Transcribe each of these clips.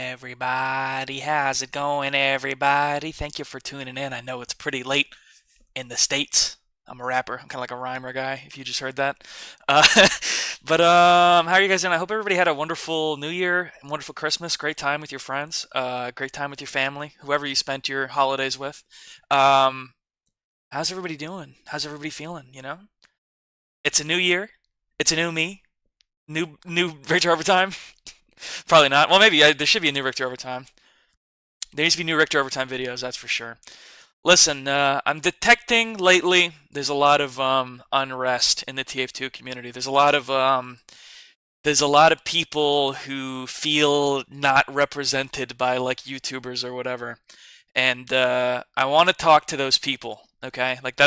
everybody? How's it going, everybody? Thank you for tuning in. I know it's pretty late in the States. I'm a rapper. I'm kind of like a rhymer guy, if you just heard that. Uh, how are you guys doing? I hope everybody had a wonderful New Year, and wonderful Christmas, great time with your friends, great time with your family, whoever you spent your holidays with. Um, how's everybody doing? How's everybody feeling? It's a new year. It's a new me. New Victor Overtime. Probably not. Well, maybe there should be a new Richter Overtime. There needs to be new Richter Overtime videos, that's for sure. Listen, I'm detecting lately there's a lot of unrest in the TF2 community. There's a lot of people who feel not represented by like YouTubers or whatever, and I want to talk to those people. Okay, like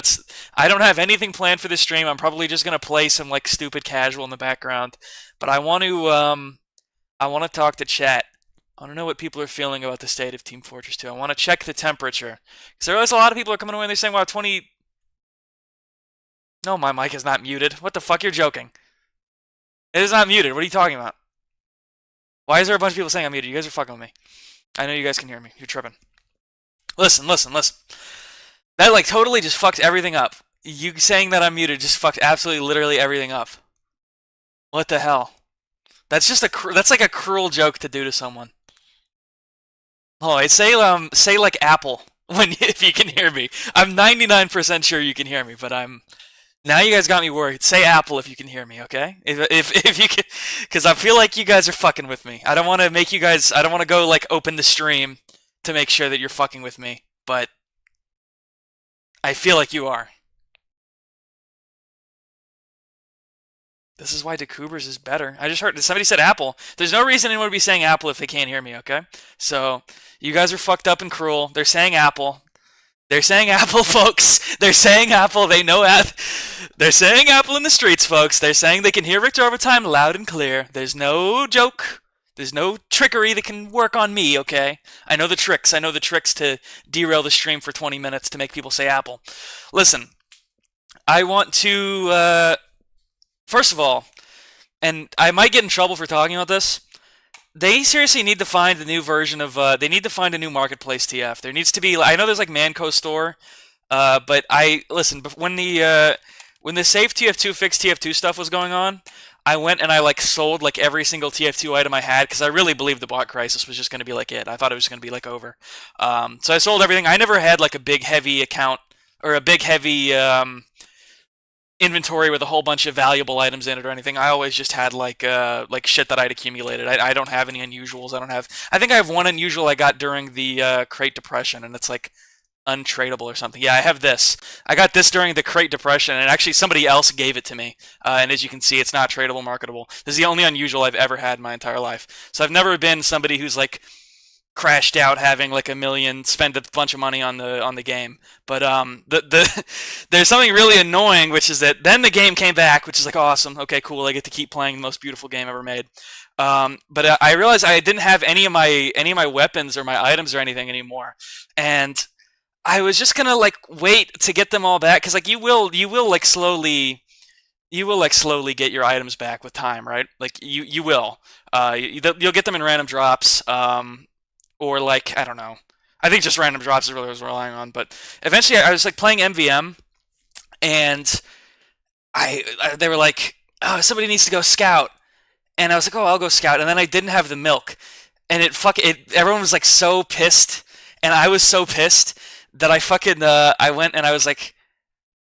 I don't have anything planned for this stream. I'm probably just gonna play some like stupid casual in the background, but I want to talk to chat. I want to know what people are feeling about the state of Team Fortress 2. I want to check the temperature. Because there is a lot of people are coming away and they're saying, wow, 20... No, my mic is not muted. What the fuck? You're joking. It is not muted. What are you talking about? Why is there a bunch of people saying I'm muted? You guys are fucking with me. I know you guys can hear me. You're tripping. Listen, listen, listen. That like totally just fucked everything up. You saying that I'm muted just fucked absolutely literally everything up. What the hell? That's like a cruel joke to do to someone. Oh, I say like Apple when if you can hear me. I'm 99% sure you can hear me, but I'm now you guys got me worried. Say Apple if you can hear me, okay? If you can, because I feel like you guys are fucking with me. I don't want to make you guys. I don't want to go like open the stream to make sure that you're fucking with me, but I feel like you are. This is why Decubers is better. I just heard somebody said Apple. There's no reason anyone would be saying Apple if they can't hear me, okay? So, you guys are fucked up and cruel. They're saying Apple. They're saying Apple, folks. They're saying Apple. They know They're saying Apple in the streets, folks. They're saying they can hear Victor Overtime loud and clear. There's no joke. There's no trickery that can work on me, okay? I know the tricks. I know the tricks to derail the stream for 20 minutes to make people say Apple. Listen, I want to first of all, and I might get in trouble for talking about this. They seriously need to find a new version of. They need to find a new marketplace TF. There needs to be. I know there's like Manco store, but I listen. When the Save TF2 Fix TF2 stuff was going on, I went and I like sold like every single TF2 item I had because I really believed the bot crisis was just going to be like it. I thought it was going to be like over. So I sold everything. I never had like a big heavy account or a big heavy inventory with a whole bunch of valuable items in it or anything. I always just had like shit that I'd accumulated. I don't have any unusuals. I think I have one unusual I got during the Crate Depression, and it's like untradeable or something. Yeah, I have this. I got this during the Crate Depression, and actually somebody else gave it to me. And as you can see, it's not tradable, marketable. This is the only unusual I've ever had in my entire life. So I've never been somebody who's like crashed out having like a million, spend a bunch of money on the game. But there's something really annoying, which is that then the game came back, which is like awesome. Okay, cool. I get to keep playing the most beautiful game ever made. But I realized I didn't have any of my weapons or my items or anything anymore, and I was just gonna like wait to get them all back because like you will slowly get your items back with time, right? Like you will. You'll get them in random drops. Or like I don't know. I think just random drops is really what I was relying on. But eventually, I was like playing MVM, and they were like, "Oh, somebody needs to go scout," and I was like, "Oh, I'll go scout." And then I didn't have the milk, and everyone was like so pissed, and I was so pissed that I went and I was like,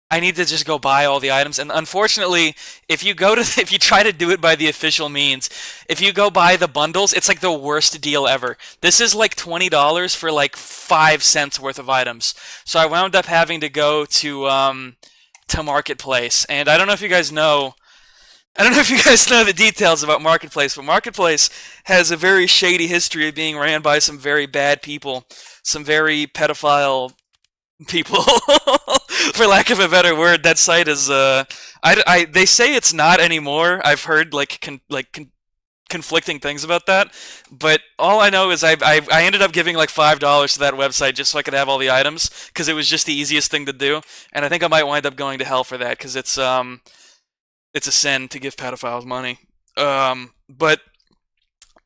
I need to just go buy all the items. And unfortunately, if you try to do it by the official means, if you go buy the bundles, it's like the worst deal ever. This is like $20 for like 5 cents worth of items. So I wound up having to go to Marketplace. And I don't know if you guys know. I don't know if you guys know the details about Marketplace, but Marketplace has a very shady history of being ran by some very bad people, some very pedophile people, for lack of a better word. That site is they say it's not anymore. I've heard conflicting things about that, but all I know is I ended up giving like $5 to that website just so I could have all the items because it was just the easiest thing to do, and I think I might wind up going to hell for that because it's a sin to give pedophiles money. But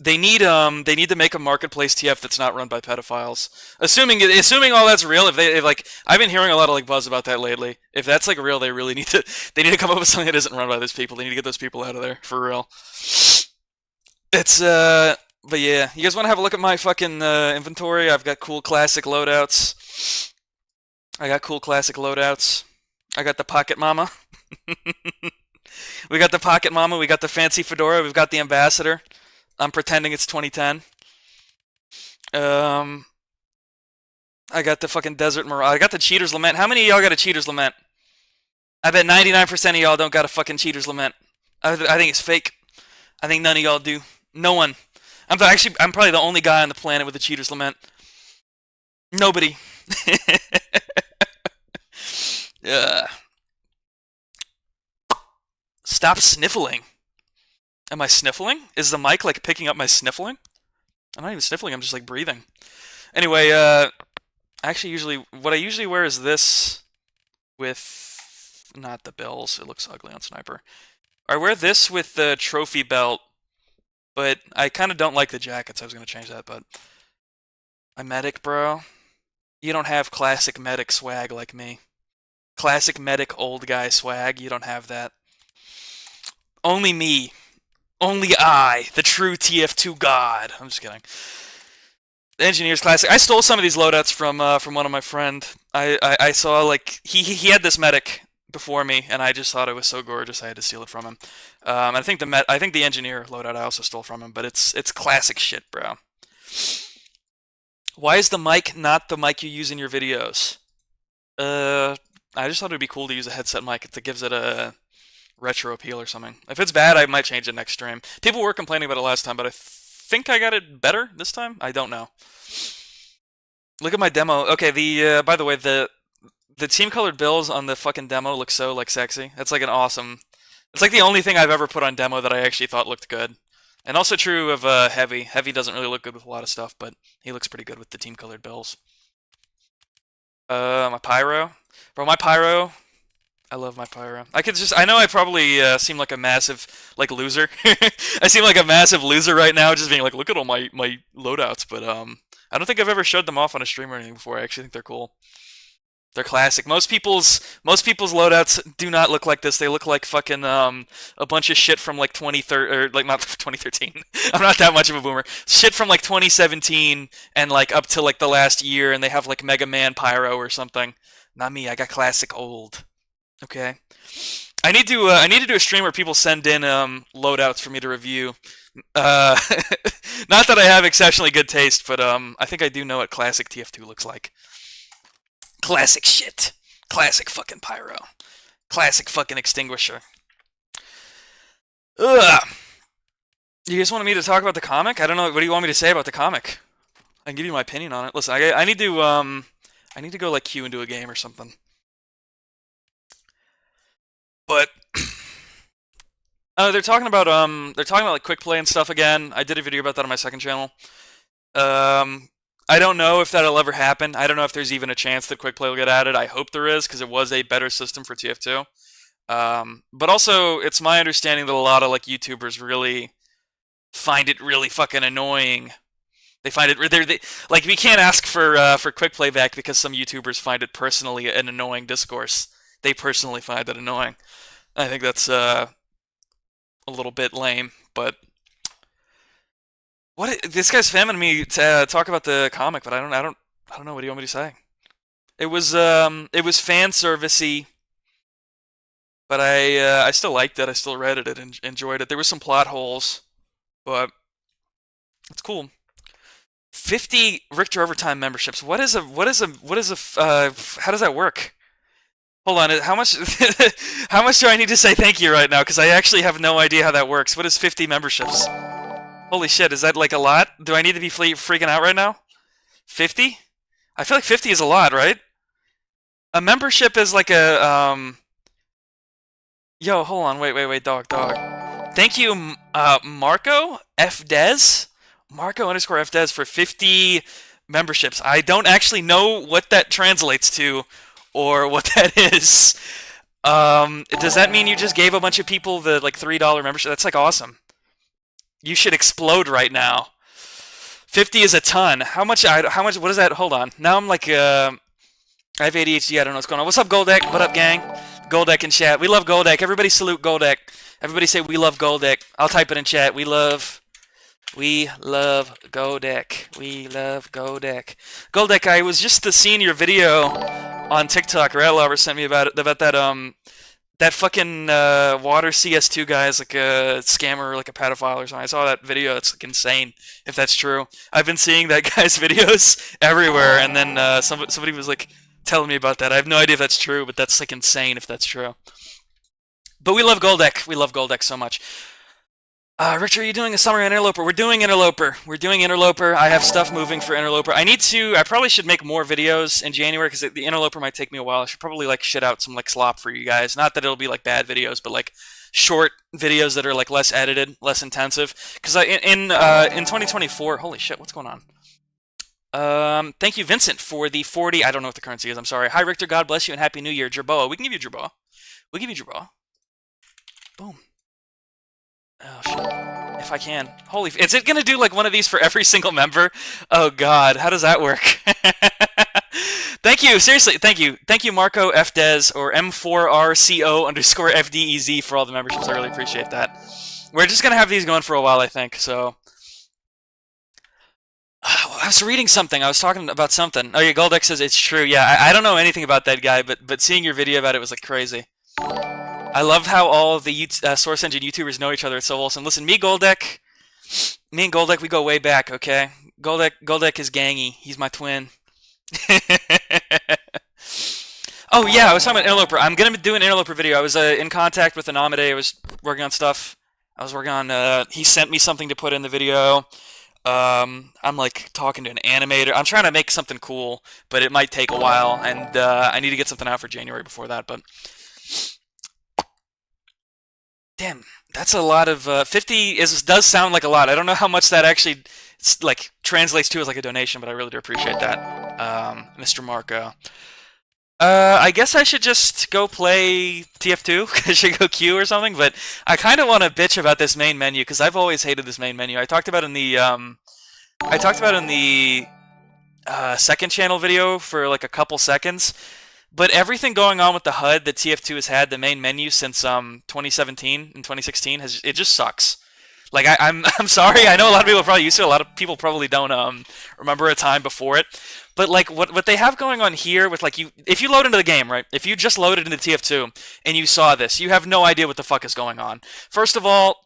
They need to make a marketplace TF that's not run by pedophiles. Assuming all that's real, if like I've been hearing a lot of like buzz about that lately. If that's like real, they need to come up with something that isn't run by those people. They need to get those people out of there for real. It's but yeah, you guys want to have a look at my fucking inventory? I've got cool classic loadouts. I got cool classic loadouts. I got the Pocket Mama. We got the Pocket Mama. We got the fancy fedora. We've got the Ambassador. I'm pretending it's 2010. Um, I got the fucking Desert Mirage. I got the Cheater's Lament. How many of y'all got a Cheater's Lament? I bet 99% of y'all don't got a fucking Cheater's Lament. I think it's fake. I think none of y'all do. No one. I'm probably the only guy on the planet with a Cheater's Lament. Nobody. uh, Stop sniffling. Am I sniffling? Is the mic like picking up my sniffling? I'm not even sniffling, I'm just like breathing. Anyway, what I usually wear is this with not the bells. It looks ugly on Sniper. I wear this with the trophy belt, but I kind of don't like the jackets. I was gonna change that, but I'm medic, bro. You don't have classic medic swag like me. Classic medic old guy swag. You don't have that. Only me. Only I, the true TF2 god. I'm just kidding. Engineer's Classic. I stole some of these loadouts from one of my friend. I saw like he had this medic before me, and I just thought it was so gorgeous I had to steal it from him. I think the engineer loadout I also stole from him, but it's classic shit, bro. Why is the mic not the mic you use in your videos? I just thought it'd be cool to use a headset mic. It gives it a retro appeal or something. If it's bad, I might change it next stream. People were complaining about it last time, but I think I got it better this time. I don't know. Look at my demo. Okay, by the way, the team-colored bills on the fucking demo look so like sexy. It's like an awesome. It's like the only thing I've ever put on demo that I actually thought looked good. And also true of Heavy. Heavy doesn't really look good with a lot of stuff, but he looks pretty good with the team-colored bills. My pyro, bro. My pyro. I love my pyro. I know I probably seem like a massive, like, loser. I seem like a massive loser right now, just being like, look at all my loadouts, but, I don't think I've ever showed them off on a stream or anything before. I actually think they're cool. They're classic. Most people's loadouts do not look like this. They look like fucking, a bunch of shit from, like, 2013, or, like, not 2013. I'm not that much of a boomer. Shit from, like, 2017 and, like, up to, like, the last year, and they have, like, Mega Man Pyro or something. Not me. I got classic old. Okay. I need to do a stream where people send in loadouts for me to review. Not that I have exceptionally good taste, but I think I do know what classic TF2 looks like. Classic shit. Classic fucking pyro. Classic fucking extinguisher. Ugh. You guys wanted me to talk about the comic? I don't know. What do you want me to say about the comic? I can give you my opinion on it. Listen, I need to go like queue into a game or something. But they're talking about like quick play and stuff again. I did a video about that on my second channel. I don't know if that'll ever happen. I don't know if there's even a chance that quick play will get added. I hope there is, because it was a better system for TF2. But also, it's my understanding that a lot of like YouTubers really find it really fucking annoying. They find it like we can't ask for quick playback because some YouTubers find it personally an annoying discourse. They personally find it annoying. I think that's a little bit lame, but this guy's spamming me to talk about the comic, but I don't know. What do you want me to say? It was fan servicey, but I still liked it. I still read it and enjoyed it. There were some plot holes, but it's cool. 50 Richter Overtime memberships. How does that work? Hold on, how much how much do I need to say thank you right now? Because I actually have no idea how that works. What is 50 memberships? Holy shit, is that like a lot? Do I need to be freaking out right now? 50? I feel like 50 is a lot, right? A membership is like a, Yo, hold on, wait, dog. Thank you, Marco F. Dez? Marco_FDez for 50 memberships. I don't actually know what that translates to, or what that is. Does that mean you just gave a bunch of people the like $3 membership? That's like awesome. You should explode right now. 50 is a ton. How much? How much? What is that? Hold on. Now I'm like, I have ADHD. I don't know what's going on. What's up, Goldeck? What up, gang? Goldeck in chat. We love Goldeck. Everybody salute Goldeck. Everybody say we love Goldeck. I'll type it in chat. We love Goldeck. We love Goldeck. Goldeck, I was just seeing your video on TikTok. Ratlover sent me about that fucking water CS2 guy is like a scammer, like a pedophile or something. I saw that video. It's like insane, if that's true. I've been seeing that guy's videos everywhere, and then somebody was like telling me about that. I have no idea if that's true, but that's like insane if that's true. But we love Goldeck. We love Goldeck so much. Rich, are you doing a summary on Interloper? We're doing Interloper. We're doing Interloper. I have stuff moving for Interloper. I probably should make more videos in January because the Interloper might take me a while. I should probably like shit out some like slop for you guys. Not that it'll be like bad videos, but like short videos that are like less edited, less intensive. Because in 2024, holy shit, what's going on? Thank you, Vincent, for the 40. I don't know what the currency is. I'm sorry. Hi, Richter. God bless you and Happy New Year, Jerboa. We can give you Jerboa. We'll give you Jerboa. Boom. Oh, shit. If I can. Holy... Is it gonna do, like, one of these for every single member? Oh, God. How does that work? Thank you. Seriously, thank you. Thank you, Marco FDez, or M4RCO_FDEZ for all the memberships. I really appreciate that. We're just gonna have these going for a while, I think, so... I was reading something. I was talking about something. Oh, yeah, Goldex says it's true. Yeah, I don't know anything about that guy, but seeing your video about it was, like, crazy. I love how all of the Source Engine YouTubers know each other. It's so awesome. Listen, me and Goldeck, we go way back, okay? Goldeck is gangy. He's my twin. Oh, yeah, I was talking about Interloper. I'm going to do an Interloper video. I was in contact with Anamade. I was working on stuff. I was working on... he sent me something to put in the video. I'm, like, talking to an animator. I'm trying to make something cool, but it might take a while, and I need to get something out for January before that, but... Damn, that's a lot of 50 does sound like a lot. I don't know how much that actually like translates to as like a donation, but I really do appreciate that, Mr. Marco. I guess I should just go play TF2. I should go queue or something. But I kind of want to bitch about this main menu because I've always hated this main menu. I talked about in the second channel video for like a couple seconds. But everything going on with the HUD that TF2 has had, the main menu since 2017 and 2016, it just sucks. Like I'm sorry, I know a lot of people are probably used to it. A lot of people probably don't remember a time before it. But like what they have going on here with like if you load into the game, right? If you just loaded into TF2 and you saw this, you have no idea what the fuck is going on. First of all,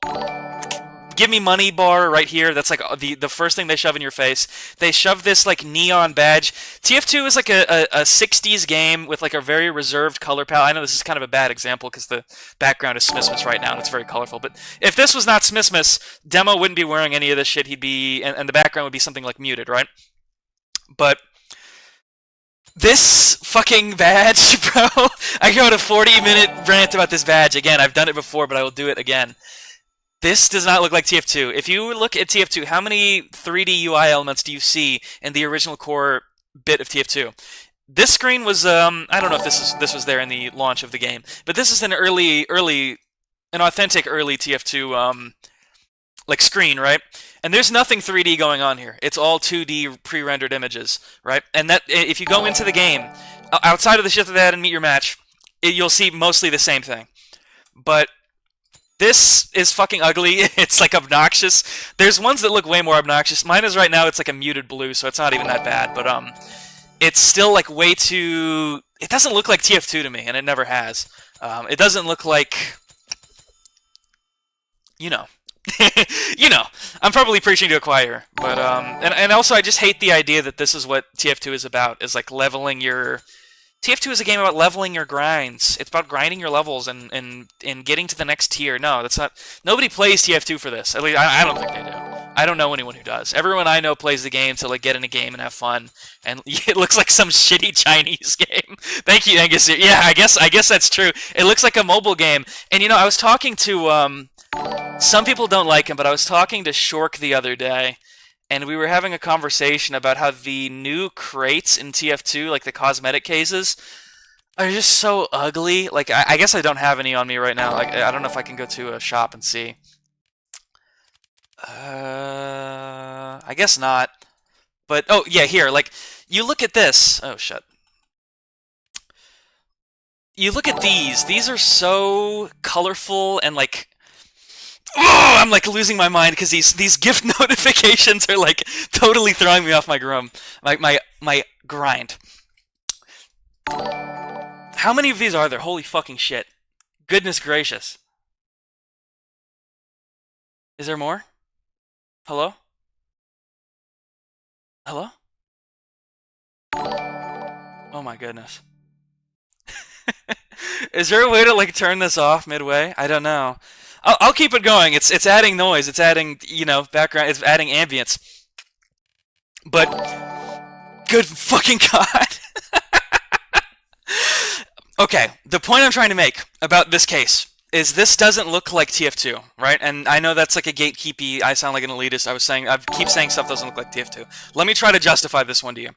give me money bar right here. That's like the first thing they shove in your face. They shove this like neon badge. TF2 is like a 60s game with like a very reserved color palette. I know this is kind of a bad example because the background is Smismas right now and it's very colorful. But if this was not Smismas, Demo wouldn't be wearing any of this shit. He'd be and the background would be something like muted, right? But this fucking badge, bro. I go on a 40-minute rant about this badge again. I've done it before, but I will do it again. This does not look like TF2. If you look at TF2, how many 3D UI elements do you see in the original core bit of TF2? This screen was, I don't know if this was there in the launch of the game, but this is an authentic early TF2 like screen, right? And there's nothing 3D going on here. It's all 2D pre-rendered images, right? And that if you go into the game, outside of the shit that they had in Meet Your Match, you'll see mostly the same thing. But this is fucking ugly. It's like obnoxious. There's ones that look way more obnoxious. Mine is right now, it's like a muted blue, so it's not even that bad. But it's still like way too... It doesn't look like TF2 to me, and it never has. It doesn't look like... You know. You know. I'm probably preaching to a choir. But, and also I just hate the idea that this is what TF2 is about, is like leveling your... TF2 is a game about leveling your grinds. It's about grinding your levels and getting to the next tier. No, that's not... Nobody plays TF2 for this. At least, I don't think they do. I don't know anyone who does. Everyone I know plays the game to like get in a game and have fun. And it looks like some shitty Chinese game. Thank you, Angus. Yeah, I guess that's true. It looks like a mobile game. And you know, I was talking to... some people don't like him, but I was talking to Shork the other day. And we were having a conversation about how the new crates in TF2, like the cosmetic cases, are just so ugly. Like, I guess I don't have any on me right now. Like, I don't know if I can go to a shop and see. I guess not. But oh yeah, here, like you look at this. Oh shit. You look at these. These are so colorful and like oh, I'm like losing my mind because these gift notifications are like totally throwing me off my grind. How many of these are there? Holy fucking shit. Goodness gracious. Is there more? Hello? Hello? Oh my goodness. Is there a way to like turn this off midway? I don't know. I'll keep it going. It's adding noise. It's adding background. It's adding ambience. But good fucking god. Okay, the point I'm trying to make about this case is this doesn't look like TF2, right? And I know that's like a gatekeepy. I sound like an elitist. I keep saying stuff doesn't look like TF2. Let me try to justify this one to you.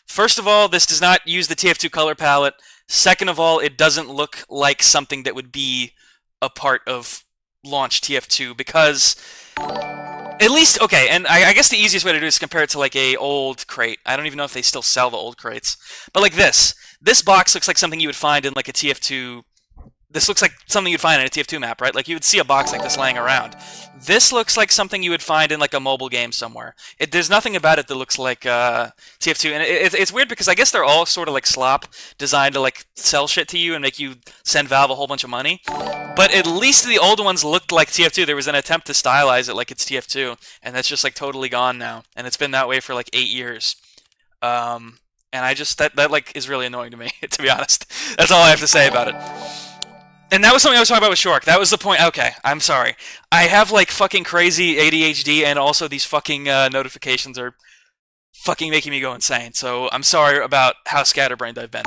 First of all, this does not use the TF2 color palette. Second of all, it doesn't look like something that would be a part of launch TF2 because at least okay, and I guess the easiest way to do is compare it to like a old crate. I don't even know if they still sell the old crates, but like this. This box looks like something you would find in like a TF2. This looks like something you'd find in a TF2 map, right? Like you would see a box like this laying around. This looks like something you would find in like a mobile game somewhere. There's nothing about it that looks like TF2, and it's weird because I guess they're all sort of like slop, designed to like sell shit to you and make you send Valve a whole bunch of money. But at least the old ones looked like TF2. There was an attempt to stylize it like it's TF2, and that's just like totally gone now. And it's been that way for like 8 years. And I just that like is really annoying to me, to be honest. That's all I have to say about it. And that was something I was talking about with Shork. That was the point. Okay, I'm sorry. I have like fucking crazy ADHD, and also these fucking notifications are fucking making me go insane. So I'm sorry about how scatterbrained I've been.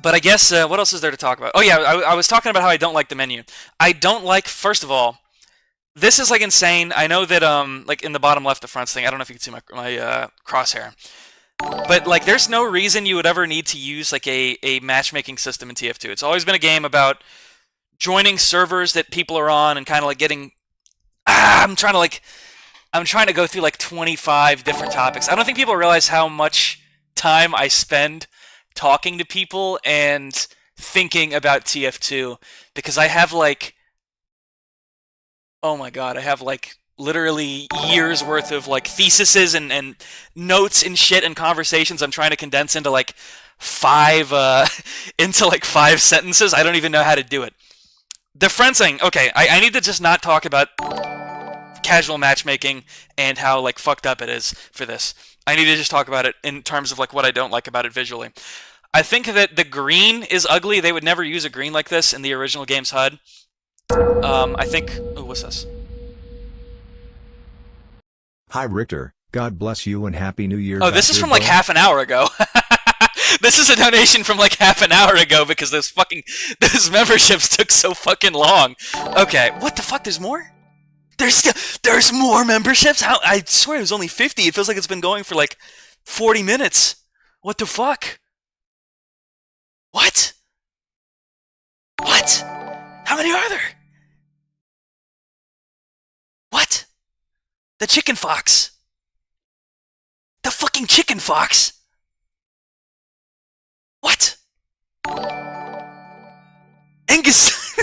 But I guess what else is there to talk about? Oh yeah, I was talking about how I don't like the menu. I don't like, first of all, this is like insane. I know that like in the bottom left, the front thing. I don't know if you can see my crosshair. But like, there's no reason you would ever need to use like a matchmaking system in TF2. It's always been a game about joining servers that people are on and kind of like getting. I'm trying to go through like 25 different topics. I don't think people realize how much time I spend talking to people and thinking about TF2 because I have like, oh my god, I have like literally years worth of like theses and notes and shit and conversations I'm trying to condense into like five into like 5 sentences. I don't even know how to do it. The friend thing, okay, I need to just not talk about casual matchmaking and how like fucked up it is for this. I need to just talk about it in terms of like what I don't like about it visually. I think that the green is ugly. They would never use a green like this in the original game's HUD. I think. Oh, what's this? Hi Richter, God bless you and Happy New Year. Oh, this is from like half an hour ago. This is a donation from like half an hour ago because those memberships took so fucking long. Okay, what the fuck? There's more? There's more memberships? How? I swear it was only 50. It feels like it's been going for like 40 minutes. What the fuck? What? What? How many are there? What? The chicken fox. The fucking chicken fox. What? Angus.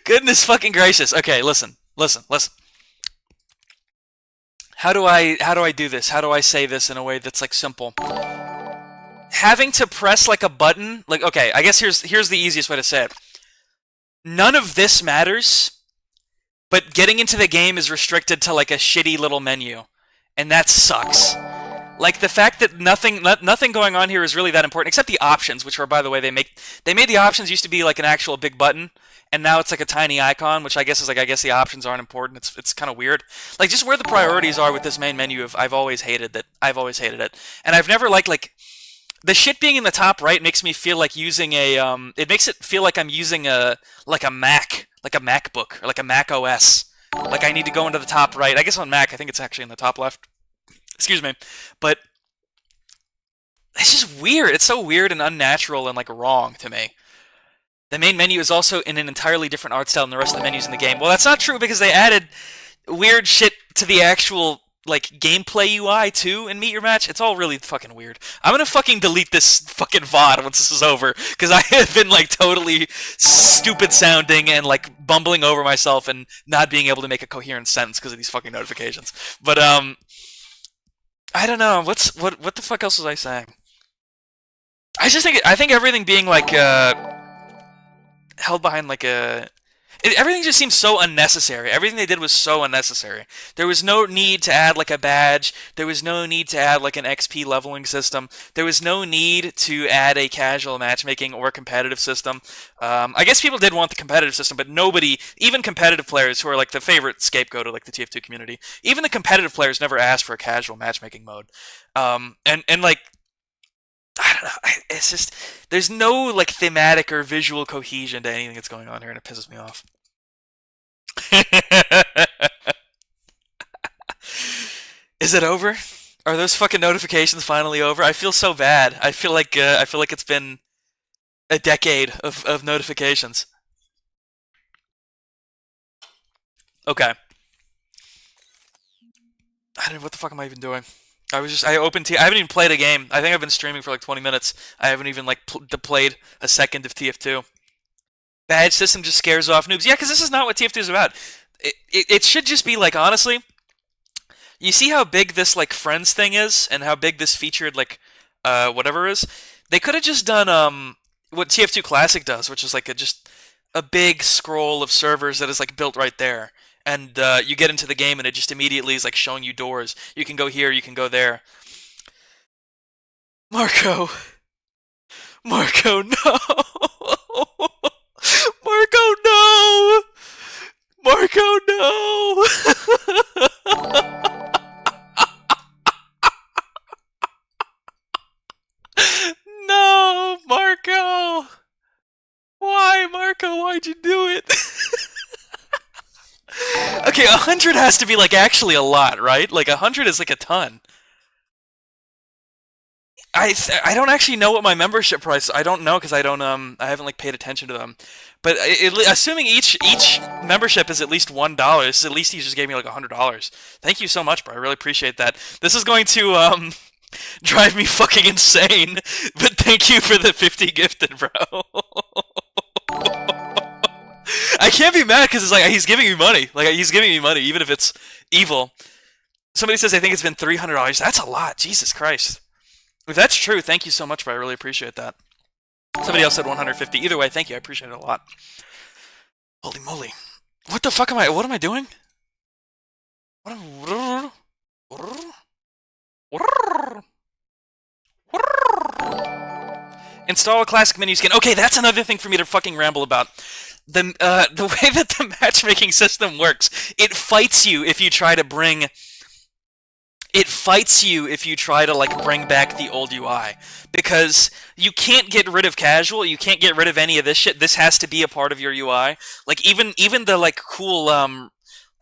Goodness fucking gracious. Okay, listen. How do I do this? How do I say this in a way that's like simple? Having to press like a button, like okay, I guess here's the easiest way to say it. None of this matters, but getting into the game is restricted to like a shitty little menu, and that sucks. Like the fact that nothing going on here is really that important, except the options, which are, by the way, they made the options used to be like an actual big button, and now it's like a tiny icon, which I guess is like I guess the options aren't important. It's kind of weird. Like just where the priorities are with this main menu, I've always hated that. I've always hated it, and I've never liked like the shit being in the top right makes me feel like using a it makes it feel like I'm using a Mac, like a MacBook or like a Mac OS. Like I need to go into the top right. I guess on Mac I think it's actually in the top left. Excuse me. But it's just weird. It's so weird and unnatural and like wrong to me. The main menu is also in an entirely different art style than the rest of the menus in the game. Well, that's not true because they added weird shit to the actual like gameplay UI too in Meet Your Match. It's all really fucking weird. I'm gonna fucking delete this fucking VOD once this is over because I have been like totally stupid sounding and like bumbling over myself and not being able to make a coherent sentence because of these fucking notifications. But I don't know. What the fuck else was I saying? I think everything being like held behind like everything just seems so unnecessary. Everything they did was so unnecessary. There was no need to add like a badge. There was no need to add like an XP leveling system. There was no need to add a casual matchmaking or competitive system. I guess people did want the competitive system, but nobody, even competitive players who are like the favorite scapegoat of like the TF2 community, even the competitive players never asked for a casual matchmaking mode. And like I don't know. It's just there's no like thematic or visual cohesion to anything that's going on here, and it pisses me off. Is it over? Are those fucking notifications finally over? I feel so bad. I feel like it's been a decade of notifications. Okay. I don't. What the fuck am I even doing? I opened I haven't even played a game. I think I've been streaming for like 20 minutes. I haven't even like played a second of TF2. Badge system just scares off noobs. Yeah, because this is not what TF2 is about. It should just be like honestly, you see how big this like friends thing is, and how big this featured like whatever is. They could have just done what TF2 Classic does, which is like just a big scroll of servers that is like built right there, and you get into the game and it just immediately is like showing you doors. You can go here, you can go there. Marco, Marco, no, Marco, no, Marco, no. No, Marco! Why, Marco? Why'd you do it? Okay, 100 has to be like actually a lot, right? Like 100 is like a ton. I don't actually know what my membership price. I don't know because I haven't like paid attention to them. But assuming each membership is at least $1, at least he just gave me like $100. Thank you so much, bro. I really appreciate that. This is going to drive me fucking insane. But thank you for the 50 gifted, bro. I can't be mad because it's like he's giving me money. Like he's giving me money, even if it's evil. Somebody says I think it's been $300. That's a lot. Jesus Christ. If that's true, thank you so much, bro. I really appreciate that. Somebody else said 150. Either way, thank you. I appreciate it a lot. Holy moly. What the fuck am I? What am I doing? What am, Install a classic menu skin. Okay, that's another thing for me to fucking ramble about. The way that the matchmaking system works, it fights you if you try to bring like bring back the old UI, because you can't get rid of casual, you can't get rid of any of this shit. This has to be a part of your UI. Like even the like cool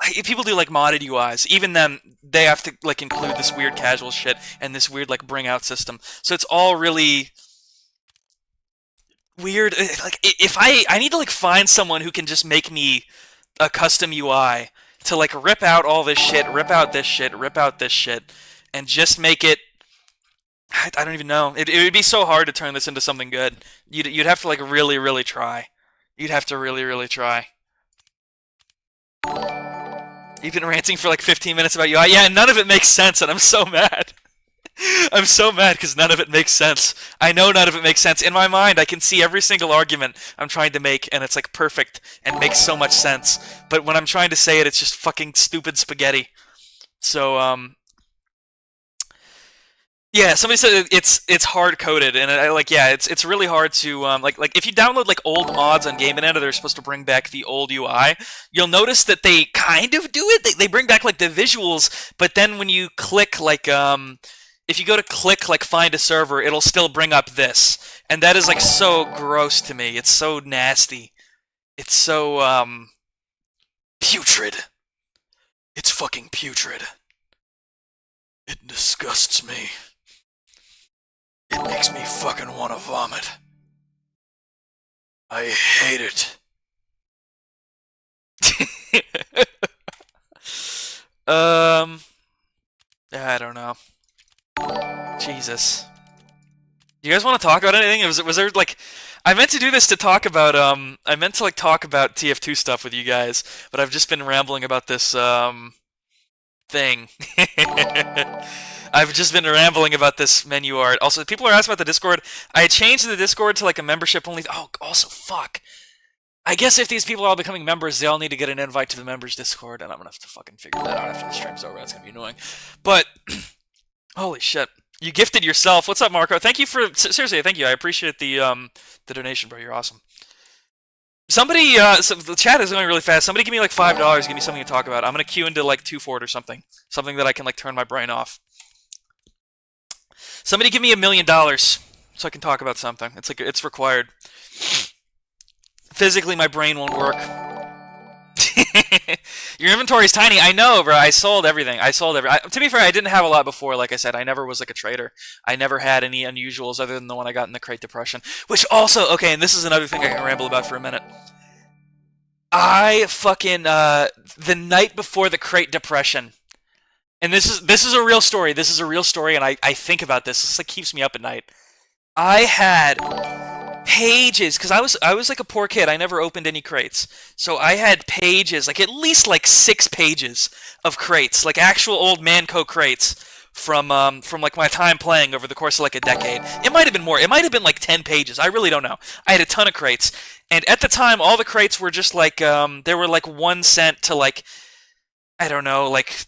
if people do like modded UIs, even them, they have to like include this weird casual shit and this weird like bring out system. So it's all really weird. Like if I need to like find someone who can just make me a custom UI to like rip out all this shit, rip out this shit, rip out this shit, and just make it. I don't even know. It would be so hard to turn this into something good. You'd have to like really really try. You'd have to really really try. You've been ranting for like 15 minutes about UI. Yeah, and none of it makes sense, and I'm so mad. I'm so mad because none of it makes sense. I know none of it makes sense. In my mind, I can see every single argument I'm trying to make, and it's like perfect and makes so much sense. But when I'm trying to say it, it's just fucking stupid spaghetti. So, yeah, somebody said it's hard coded, and I like yeah, it's really hard to like if you download like old mods on Game Banana, they're supposed to bring back the old UI. You'll notice that they kind of do it. They bring back like the visuals, but then when you click like if you go to click like find a server, it'll still bring up this, and that is like so gross to me. It's so nasty. It's so putrid. It's fucking putrid. It disgusts me. It makes me fucking want to vomit. I hate it. I don't know. Jesus. You guys want to talk about anything? Was there like, I meant to do this to talk about I meant to like talk about TF2 stuff with you guys, but I've just been rambling about this thing. I've just been rambling about this menu art. Also, people are asking about the Discord. I changed the Discord to like a membership only. Oh, also fuck. I guess if these people are all becoming members, they all need to get an invite to the members Discord, and I'm gonna have to fucking figure that out after the stream's over. That's gonna be annoying. But holy shit. You gifted yourself. What's up, Marco? Thank you for seriously. Thank you. I appreciate the donation, bro. You're awesome. Somebody, so the chat is going really fast. Somebody give me like $5. Give me something to talk about. I'm gonna queue into like 2 Fort or something. Something that I can like turn my brain off. Somebody give me $1 million so I can talk about something. It's like it's required. Physically, my brain won't work. Your inventory is tiny. I know, bro. I sold everything. To be fair, I didn't have a lot before. Like I said, I never was like a trader. I never had any unusuals other than the one I got in the Crate Depression. Which also, okay, and this is another thing I can ramble about for a minute. I fucking the night before the Crate Depression, and this is a real story. This is a real story, and I think about this. This like keeps me up at night. I had pages, because I was like a poor kid. I never opened any crates, so I had pages, like at least like 6 pages of crates, like actual old Manco crates from like my time playing over the course of like a decade. It might have been more. It might have been like 10 pages. I really don't know. I had a ton of crates, and at the time, all the crates were just like they were like 1 cent to like, I don't know, like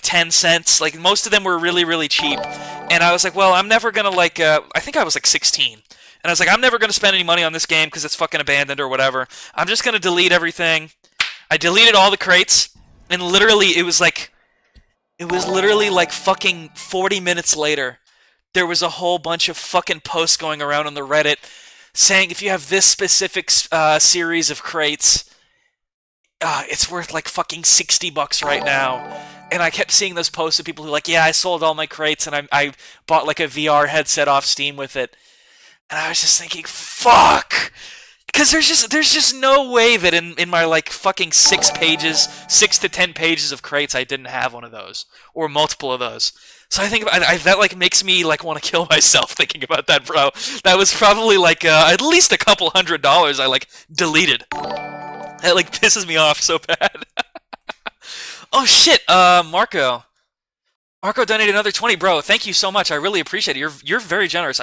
10 cents. Like most of them were really really cheap, and I was like, well, I'm never gonna like. I think I was like 16. And I was like, I'm never going to spend any money on this game because it's fucking abandoned or whatever. I'm just going to delete everything. I deleted all the crates, and literally, it was literally like fucking 40 minutes later, there was a whole bunch of fucking posts going around on the Reddit saying if you have this specific series of crates, it's worth like fucking $60 right now. And I kept seeing those posts of people who were like, yeah, I sold all my crates, and I bought like a VR headset off Steam with it. And I was just thinking, fuck! Because there's just no way that in my like fucking 6 to 10 pages of crates, I didn't have one of those or multiple of those. So I think that like makes me like want to kill myself thinking about that, bro. That was probably like at least a couple $100 I like deleted. That like pisses me off so bad. Oh shit, Marco donated another 20, bro. Thank you so much. I really appreciate it. You're very generous.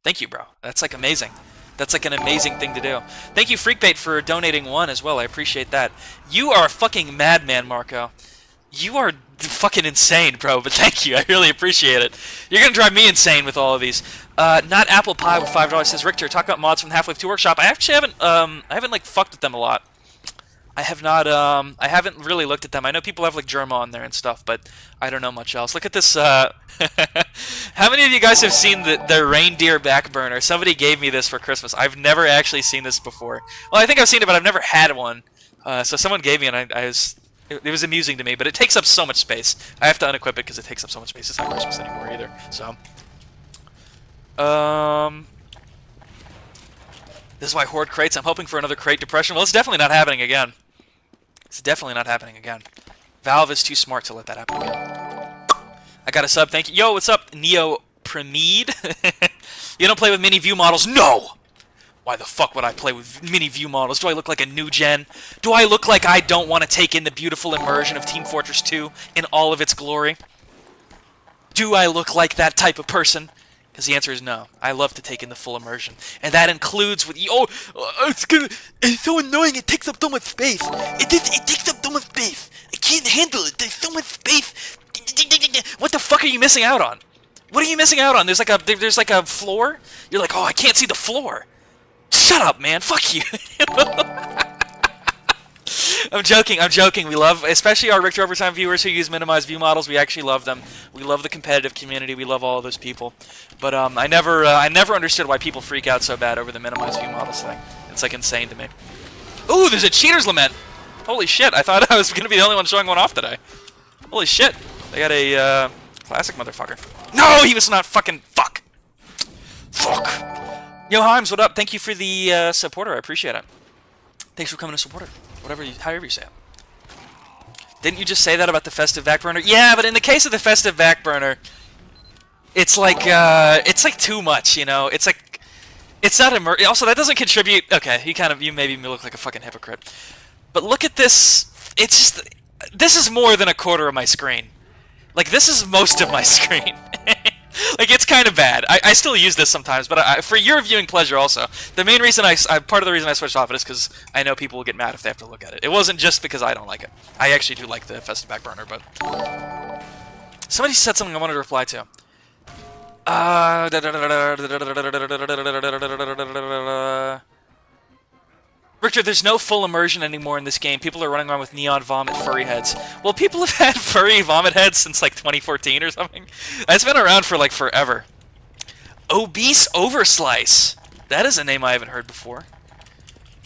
Thank you, bro. That's like amazing. That's like an amazing thing to do. Thank you, Freakbait, for donating 1 as well. I appreciate that. You are a fucking madman, Marco. You are fucking insane, bro. But thank you. I really appreciate it. You're gonna drive me insane with all of these. Not Apple Pie with $5 says Richter. Talk about mods from the Half-Life 2 Workshop. I actually haven't like fucked with them a lot. I have not, I haven't really looked at them. I know people have, like, Germa on there and stuff, but I don't know much else. Look at this, how many of you guys have seen the reindeer backburner? Somebody gave me this for Christmas. I've never actually seen this before. Well, I think I've seen it, but I've never had one. So someone gave me it, and it was amusing to me, but it takes up so much space. I have to unequip it because it takes up so much space. It's not Christmas anymore either, so. This is why Horde crates. I'm hoping for another crate depression. Well, it's definitely not happening again. It's definitely not happening again. Valve is too smart to let that happen again. I got a sub, thank you. Yo, what's up, Neo Premide? You don't play with mini view models? No! Why the fuck would I play with mini view models? Do I look like a new gen? Do I look like I don't want to take in the beautiful immersion of Team Fortress 2 in all of its glory? Do I look like that type of person? Because the answer is no. I love to take in the full immersion. And that includes with... it's so annoying, it takes up so much space. It takes up so much space. I can't handle it, there's so much space. What the fuck are you missing out on? What are you missing out on? There's like a floor? You're like, oh, I can't see the floor. Shut up, man, fuck you. I'm joking. We love, especially our Richter Overtime viewers who use minimized view models. We actually love them. We love the competitive community. We love all of those people. But I never understood why people freak out so bad over the minimized view models thing. It's like insane to me. Ooh, there's a cheater's lament. Holy shit! I thought I was gonna be the only one showing one off today. Holy shit! They got a classic motherfucker. No, he was not fucking fuck. Yo, Himes, what up? Thank you for the supporter. I appreciate it. Thanks for coming to support it. However you say it. Didn't you just say that about the festive backburner? Yeah, but in the case of the festive backburner, it's like too much, you know? It's like, it's not also, that doesn't contribute. Okay, you made me look like a fucking hypocrite. But look at this. It's just, this is more than a quarter of my screen. Like, this is most of my screen. Like, it's kind of bad. I still use this sometimes, but for your viewing pleasure also. The main reason part of the reason I switched off it is because I know people will get mad if they have to look at it. It wasn't just because I don't like it. I actually do like the festive backburner, but somebody said something I wanted to reply to. Richter, there's no full immersion anymore in this game. People are running around with neon vomit furry heads. Well, people have had furry vomit heads since like 2014 or something. It's been around for like forever. Obese Overslice. That is a name I haven't heard before.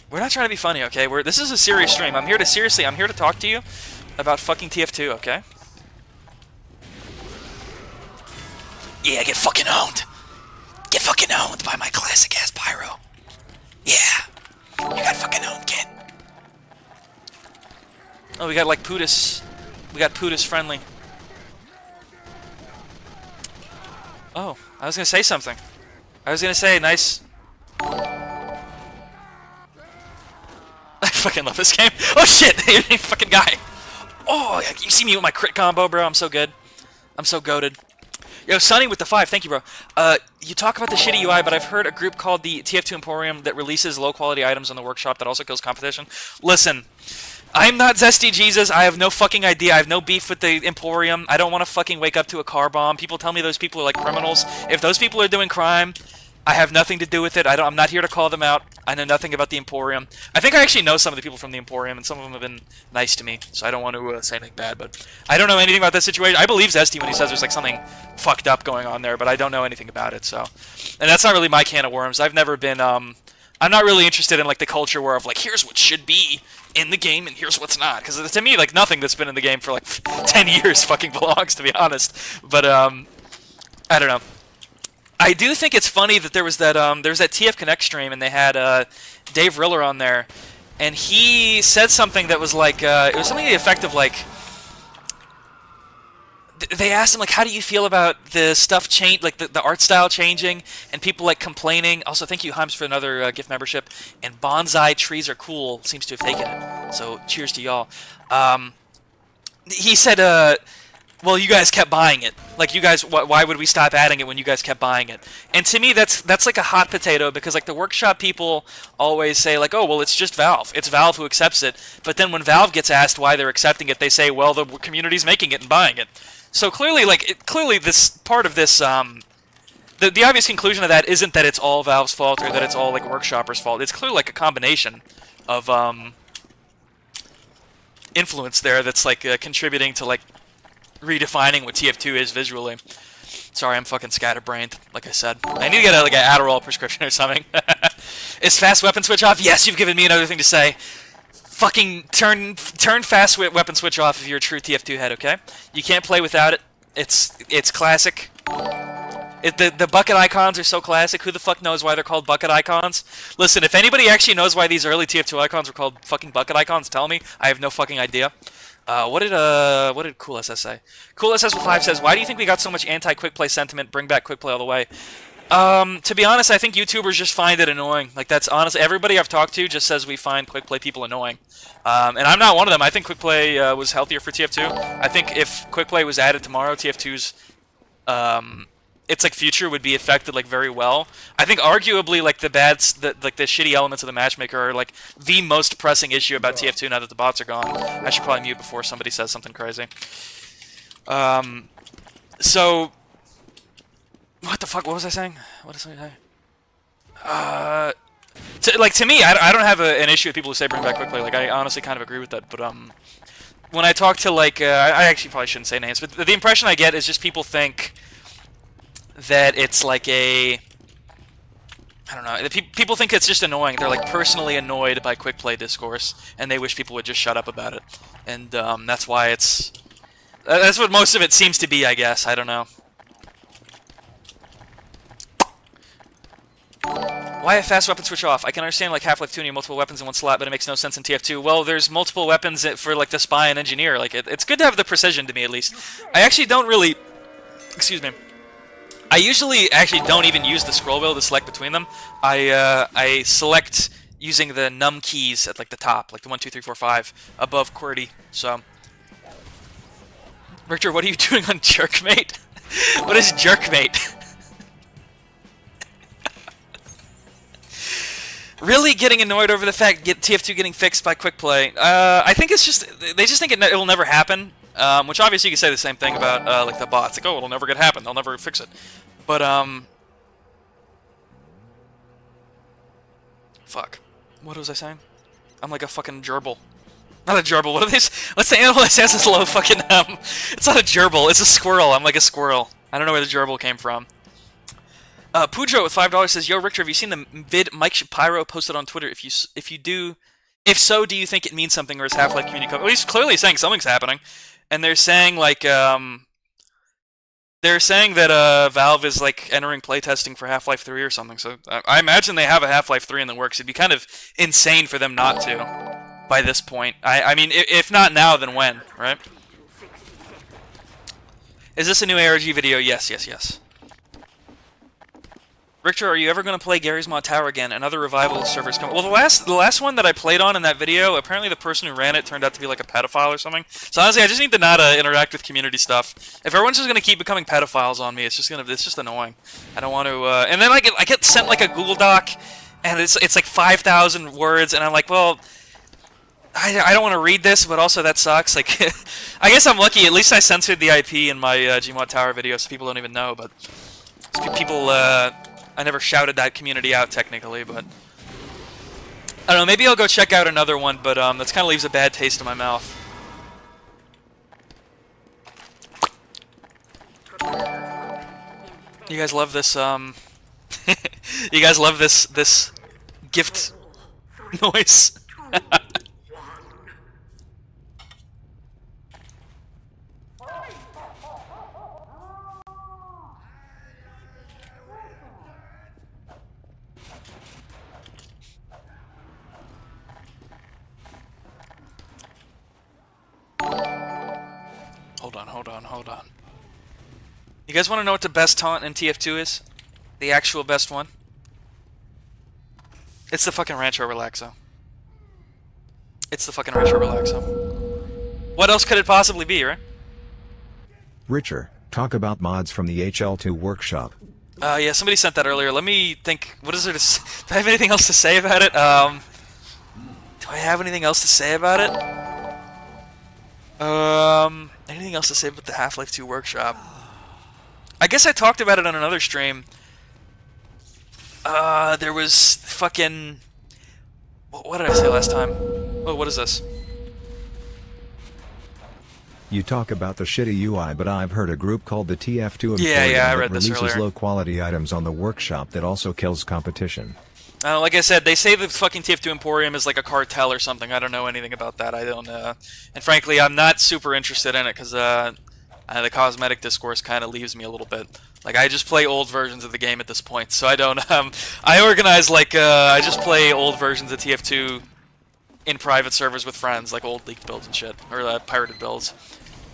We're not trying to be funny, okay? This is a serious stream. I'm here to talk to you about fucking TF2, okay? Yeah, get fucking owned. Get fucking owned by my classic ass pyro. Yeah. You got fucking owned, kid. Oh, we got like Pootis. We got Pootis friendly. Oh, I was gonna say something. I was gonna say nice. I fucking love this game. Oh shit, fucking guy. Oh, you see me with my crit combo, bro? I'm so good. I'm so goated. Yo, Sonny with the 5, thank you, bro. You talk about the shitty UI, but I've heard a group called the TF2 Emporium that releases low-quality items on the workshop that also kills competition. Listen, I'm not Zesty Jesus. I have no fucking idea. I have no beef with the Emporium. I don't want to fucking wake up to a car bomb. People tell me those people are like criminals. If those people are doing crime, I have nothing to do with it. I'm not here to call them out. I know nothing about the Emporium. I think I actually know some of the people from the Emporium, and some of them have been nice to me, so I don't want to say anything bad, but I don't know anything about this situation. I believe Zesty when he says there's like something fucked up going on there, but I don't know anything about it, so. And that's not really my can of worms. I've never been, I'm not really interested in like the culture where of like, here's what should be in the game and here's what's not, because to me, like, nothing that's been in the game for like 10 years fucking belongs, to be honest. But, I don't know. I do think it's funny that there was that TF Connect stream and they had Dave Riller on there, and he said something that was like it was something to the effect of like they asked him like, how do you feel about the stuff change, like the art style changing and people like complaining. Also, thank you Himes for another gift membership, and bonsai trees are cool seems to have taken it, so cheers to y'all. He said well, you guys kept buying it. Like, you guys, why would we stop adding it when you guys kept buying it? And to me, that's like a hot potato, because like the workshop people always say like, oh, well, it's just Valve. It's Valve who accepts it. But then when Valve gets asked why they're accepting it, they say, well, the community's making it and buying it. So clearly, like, clearly this part of this, the obvious conclusion of that isn't that it's all Valve's fault or that it's all like workshoppers' fault. It's clearly like a combination of influence there that's like contributing to like redefining what TF2 is visually. Sorry, I'm fucking scatterbrained, like I said. I need to get like an Adderall prescription or something. Is fast weapon switch off? Yes, you've given me another thing to say. Fucking turn fast weapon switch off if you're a true TF2 head, okay? You can't play without it. It's classic. The bucket icons are so classic. Who the fuck knows why they're called bucket icons? Listen, if anybody actually knows why these early TF2 icons were called fucking bucket icons, tell me. I have no fucking idea. What did Cool SS say? Cool SS with 5 says, why do you think we got so much anti-quick play sentiment? Bring back quick play all the way. To be honest, I think YouTubers just find it annoying. Like, that's honestly, everybody I've talked to just says we find quick play people annoying. And I'm not one of them. I think quick play was healthier for TF2. I think if quick play was added tomorrow, TF2's its like future would be affected like very well. I think arguably like the shitty elements of the matchmaker are like the most pressing issue about TF2 now that the bots are gone. I should probably mute before somebody says something crazy. So what the fuck? What was I saying? What did I say? To me, I don't have an issue with people who say bring back quick play. Like, I honestly kind of agree with that. But when I talk to like I actually probably shouldn't say names, but the impression I get is just people think that it's like I don't know, people think it's just annoying. They're like personally annoyed by quick play discourse, and they wish people would just shut up about it. And that's why that's what most of it seems to be, I guess. I don't know. Why a fast weapon switch off? I can understand like Half-Life 2 and you have multiple weapons in one slot, but it makes no sense in TF2. Well, there's multiple weapons for like the spy and engineer. Like it's good to have the precision to me at least. I actually don't really, excuse me. I usually actually don't even use the scroll wheel to select between them. I select using the num keys at like the top, like the 1, 2, 3, 4, 5 above QWERTY. So, Richter, what are you doing on Jerkmate? What is Jerkmate? Really getting annoyed over the fact TF2 getting fixed by quick play. I think it's just they just think it will never happen. Which obviously you can say the same thing about like the bots. Like, oh, it'll never get happen. They'll never fix it. But fuck. What was I saying? I'm like a fucking gerbil. Not a gerbil. What are these? What's the animal that says it's low fucking It's not a gerbil. It's a squirrel. I'm like a squirrel. I don't know where the gerbil came from. Pujo with $5 says, "Yo, Richter, have you seen the vid Mike Shapiro posted on Twitter? If so, do you think it means something, or is Half-Life community code?" Well, he's clearly saying something's happening, and they're saying like that Valve is like entering playtesting for Half-Life 3 or something. So I imagine they have a Half-Life 3 in the works. It'd be kind of insane for them not to by this point. I mean, if not now, then when, right? Is this a new ARG video? Yes, yes, yes. Richter, are you ever going to play Garry's Mod Tower again? Another revival server's coming. Well, the last one that I played on in that video, apparently the person who ran it turned out to be like a pedophile or something. So honestly, I just need to not interact with community stuff. If everyone's just going to keep becoming pedophiles on me, it's just annoying. I don't want to. And then I get sent like a Google Doc, and it's like 5,000 words, and I'm like, well, I don't want to read this, but also that sucks. Like, I guess I'm lucky. At least I censored the IP in my Gmod Tower video, so people don't even know. But people. I never shouted that community out technically, but I don't know. Maybe I'll go check out another one, but that kind of leaves a bad taste in my mouth. You guys love this. You guys love this gift noise. Hold on. You guys want to know what the best taunt in TF2 is? The actual best one? It's the fucking Rancho Relaxo. It's the fucking Rancho Relaxo. What else could it possibly be, right? Richer, talk about mods from the HL2 workshop. Yeah, somebody sent that earlier. Let me think. What is there to say? Do I have anything else to say about it? Do I have anything else to say about it? Anything else to say about the Half-Life 2 workshop? I guess I talked about it on another stream. There was fucking... What did I say last time? Oh, what is this? You talk about the shitty UI, but I've heard a group called the TF2 Yeah, I read this releases earlier. low-quality items on the workshop that also kills competition. Like I said, they say the fucking TF2 Emporium is like a cartel or something. I don't know anything about that. I don't, and frankly, I'm not super interested in it because the cosmetic discourse kind of leaves me a little bit. Like, I just play old versions of the game at this point, so I don't, I organize, like, I just play old versions of TF2 in private servers with friends, like old leaked builds and shit, or pirated builds.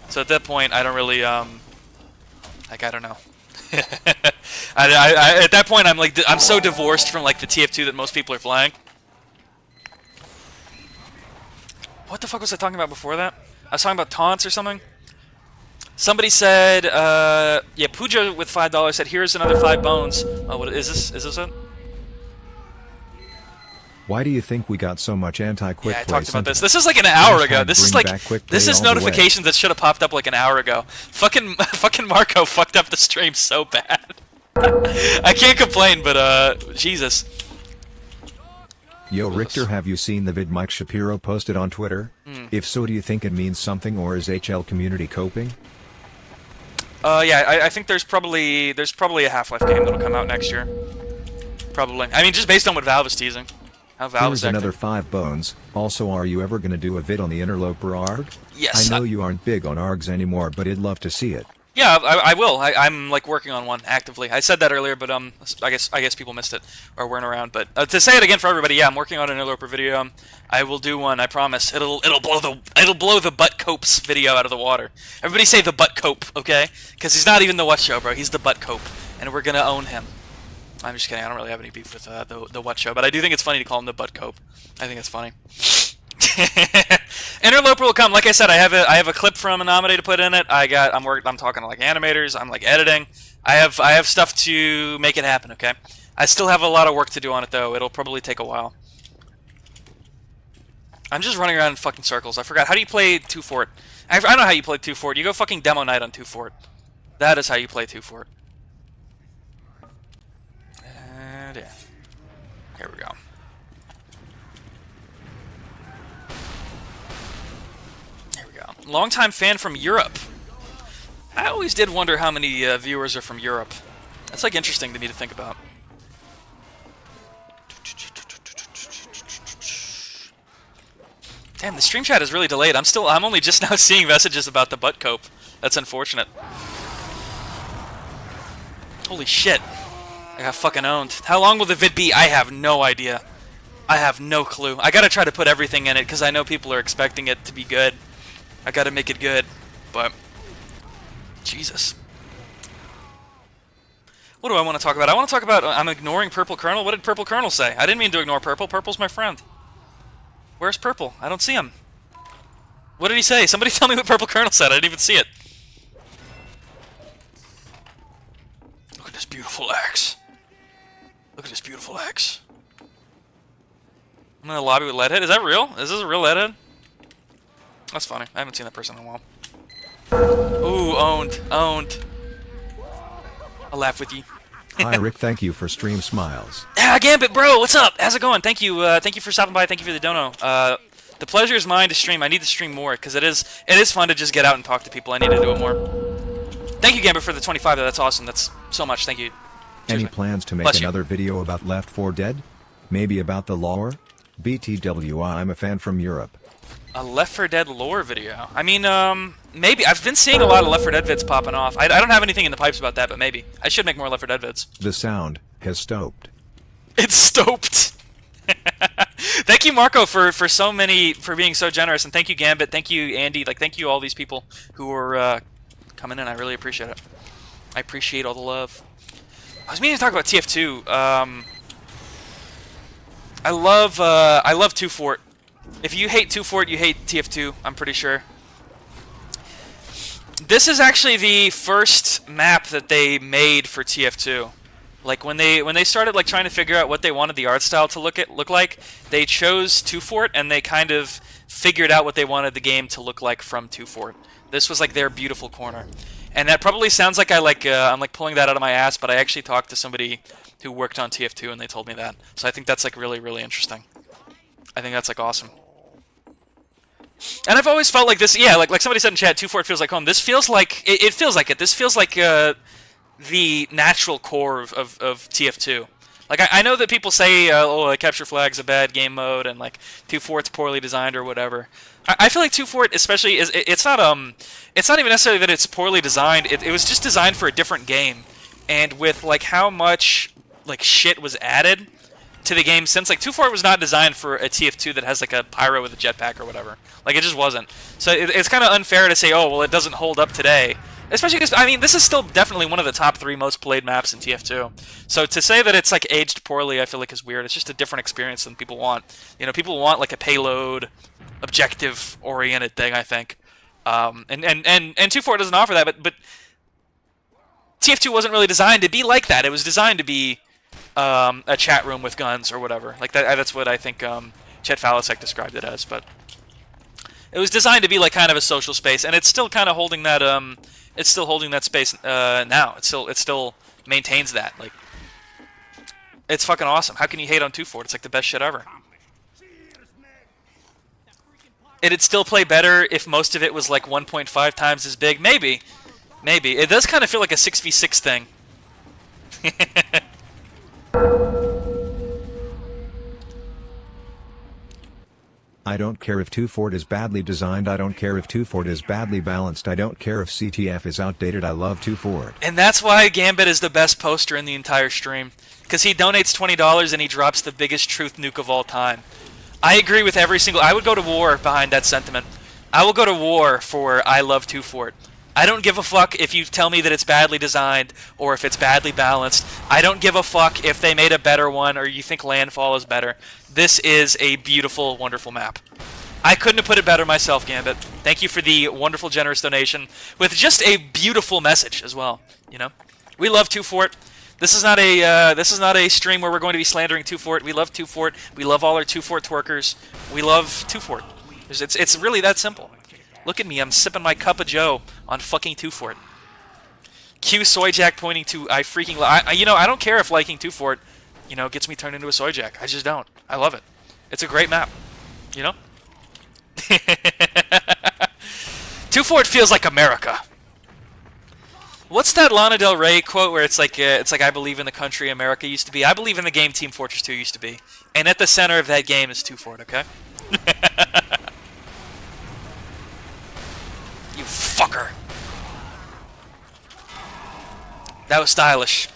So at that point, I don't really, like, I don't know. At that point, I'm so divorced from like the TF2 that most people are playing. What the fuck was I talking about before that? I was talking about taunts or something. Somebody said, yeah, Puja with $5 said, "Here's another 5 bones." Oh, what is this? Is this it? Why do you think we got so much anti-quick play? Yeah, I talked about sentiment? this is like an hour ago. This is Bring like back quick this play is all the way. notifications that should have popped up like an hour ago. Fucking Marco fucked up the stream so bad. I can't complain, but Jesus. Yo, Richter, have you seen the vid Mike Shapiro posted on Twitter? If so, do you think it means something, or is HL community coping? Yeah, I think there's probably a Half-Life game that'll come out next year. Probably. I mean, just based on what Valve is teasing. How Valve Here's is acting. another 5 bones. Also, are you ever gonna do a vid on the Interloper ARG? Yes. I know you aren't big on ARGs anymore, but I'd love to see it. Yeah, I will. I'm like working on one actively. I said that earlier, but I guess people missed it or weren't around. But to say it again for everybody, yeah, I'm working on an Interloper video. I will do one. I promise. It'll blow the butt copes video out of the water. Everybody say the butt cope, okay? Because he's not even the what show, bro. He's the butt cope, and we're gonna own him. I'm just kidding. I don't really have any beef with the what show, but I do think it's funny to call him the butt cope. I think it's funny. Interloper will come. Like I said, I have a clip from Anamade to put in it. I'm talking to like animators. I'm like editing. I have stuff to make it happen. Okay. I still have a lot of work to do on it though. It'll probably take a while. I'm just running around in fucking circles. I forgot how do you play 2 Fort. I know how you play 2 Fort. You go fucking demo night on 2 Fort. That is how you play 2 Fort. And yeah. Here we go. Longtime fan from Europe. I always did wonder how many viewers are from Europe. That's like interesting to me to think about. Damn, the stream chat is really delayed. I'm only just now seeing messages about the butt cope. That's unfortunate. Holy shit. I got fucking owned. How long will the vid be? I have no idea. I have no clue. I gotta try to put everything in it because I know people are expecting it to be good. I gotta make it good, but Jesus. What do I want to talk about? I want to talk about I'm ignoring Purple Colonel. What did Purple Colonel say? I didn't mean to ignore Purple. Purple's my friend. Where's Purple? I don't see him. What did he say? Somebody tell me what Purple Colonel said. I didn't even see it. Look at this beautiful axe. Look at this beautiful axe. I'm in a lobby with Leadhead. Is that real? Is this a real Leadhead? That's funny. I haven't seen that person in a while. Ooh, owned. Owned. I'll laugh with you. Hi Rick, thank you for stream smiles. Ah, Gambit, bro, what's up? How's it going? Thank you for stopping by. Thank you for the dono. The pleasure is mine to stream. I need to stream more because it is fun to just get out and talk to people. I need to do it more. Thank you, Gambit, for the 25. That's awesome. That's so much. Thank you. Any plans to make another video about Left 4 Dead? Maybe about the lore? BTW, I'm a fan from Europe. A Left 4 Dead lore video. I mean, maybe. I've been seeing a lot of Left 4 Dead vids popping off. I don't have anything in the pipes about that, but maybe. I should make more Left 4 Dead vids. The sound has stoped. It's stoped. Thank you, Marco, for being so generous, and thank you, Gambit. Thank you, Andy. Like, thank you all these people who are coming in. I really appreciate it. I appreciate all the love. I was meaning to talk about TF2. I love 2 Fort. If you hate 2 Fort, you hate TF2, I'm pretty sure. This is actually the first map that they made for TF2. Like when they started like trying to figure out what they wanted the art style to look like, they chose 2 Fort and they kind of figured out what they wanted the game to look like from 2 Fort. This was like their beautiful corner. And that probably sounds like I'm like pulling that out of my ass, but I actually talked to somebody who worked on TF2 and they told me that. So I think that's like really, really interesting. I think that's like awesome. And I've always felt like this, yeah, like somebody said in chat, 2 Fort feels like home. This feels like, it feels like it. This feels like the natural core of TF2. Like, I know that people say, oh, Capture Flag's a bad game mode, and like 2 Fort's poorly designed or whatever. I feel like 2 Fort especially, it's not even necessarily that it's poorly designed, it was just designed for a different game. And with like how much like shit was added to the game since, like 2 Fort was not designed for a TF2 that has like a pyro with a jetpack or whatever. Like, it just wasn't. So it's kind of unfair to say, oh, well, it doesn't hold up today. Especially because, I mean, this is still definitely one of the top 3 most played maps in TF2. So to say that it's like aged poorly, I feel like is weird. It's just a different experience than people want. You know, people want like a payload, objective-oriented thing, I think. And 2 Fort doesn't offer that, but TF2 wasn't really designed to be like that. It was designed to be a chat room with guns or whatever. Like that's what I think Chet Falasek described it as. But it was designed to be like kind of a social space, and it's still kind of holding that. It's still holding that space now. It still maintains that. Like, it's fucking awesome. How can you hate on 2 Fort? It's like the best shit ever. It'd still play better if most of it was like 1.5 times as big. Maybe. It does kind of feel like a 6v6 thing. I don't care if 2 Fort is badly designed, I don't care if 2 Fort is badly balanced, I don't care if CTF is outdated, I love 2 Fort. And that's why Gambit is the best poster in the entire stream. Because he donates $20 and he drops the biggest truth nuke of all time. I agree with every single... I would go to war behind that sentiment. I will go to war for I love 2 Fort. I don't give a fuck if you tell me that it's badly designed or if it's badly balanced. I don't give a fuck if they made a better one or you think Landfall is better. This is a beautiful, wonderful map. I couldn't have put it better myself, Gambit. Thank you for the wonderful, generous donation with just a beautiful message as well. You know, we love 2 Fort. This is not a stream where we're going to be slandering 2 Fort. We love 2 Fort. We love all our 2 Fort twerkers. We love 2 Fort. It's really that simple. Look at me, I'm sipping my cup of Joe on fucking 2 Fort. Q Soyjack pointing to I freaking you know, I don't care if liking 2 Fort, you know, gets me turned into a Soyjack. I just don't. I love it. It's a great map. You know? 2 Fort feels like America. What's that Lana Del Rey quote where it's like I believe in the country America used to be? I believe in the game Team Fortress 2 used to be. And at the center of that game is 2 Fort, okay? You fucker. That was stylish.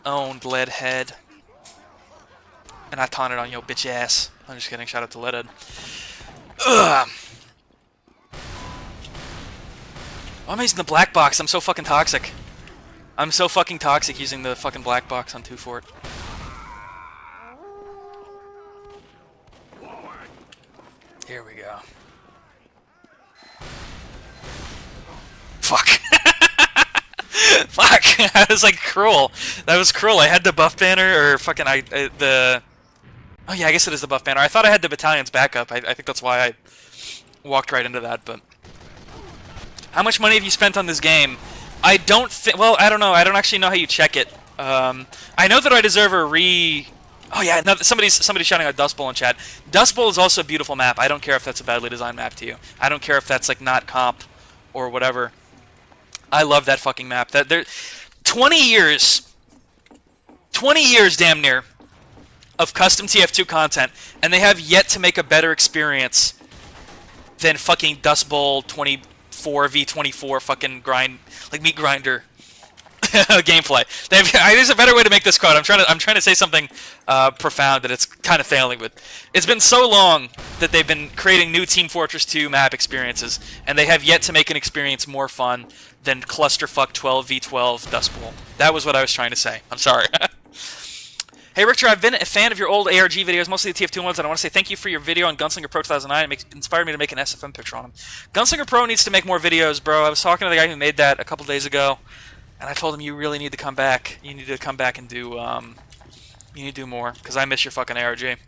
Owned Leadhead. And I taunted on yo bitch ass. I'm just kidding, shout out to Leadhead. Ugh. I'm using the black box, I'm so fucking toxic. I'm so fucking toxic using the fucking black box on 2 Fort. Here we go. Fuck. Fuck. That was like cruel. That was cruel. I had the buff banner, or fucking the... Oh yeah, I guess it is the buff banner. I thought I had the battalion's backup. I think that's why I walked right into that, but... How much money have you spent on this game? I don't think... Well, I don't know. I don't actually know how you check it. I know that I deserve a re... Oh yeah, no, somebody's shouting out Dust Bowl in chat. Dust Bowl is also a beautiful map. I don't care if that's a badly designed map to you. I don't care if that's like not comp or whatever. I love that fucking map. That there, 20 years damn near of custom TF2 content, and they have yet to make a better experience than fucking Dust Bowl 24 v24 fucking grind, like meat grinder gameplay. There's a better way to make this quote. I'm trying to say something profound that it's kind of failing with. It's been so long that they've been creating new Team Fortress 2 map experiences, and they have yet to make an experience more fun than clusterfuck 12v12 Dust Bowl. That was what I was trying to say. I'm sorry. Hey Richter, I've been a fan of your old ARG videos, mostly the TF2 ones, and I want to say thank you for your video on Gunslinger Pro 2009. It inspired me to make an SFM picture on him. Gunslinger Pro needs to make more videos, bro. I was talking to the guy who made that a couple days ago, and I told him you really need to come back. You need to come back and do, you need to do more, because I miss your fucking ARG.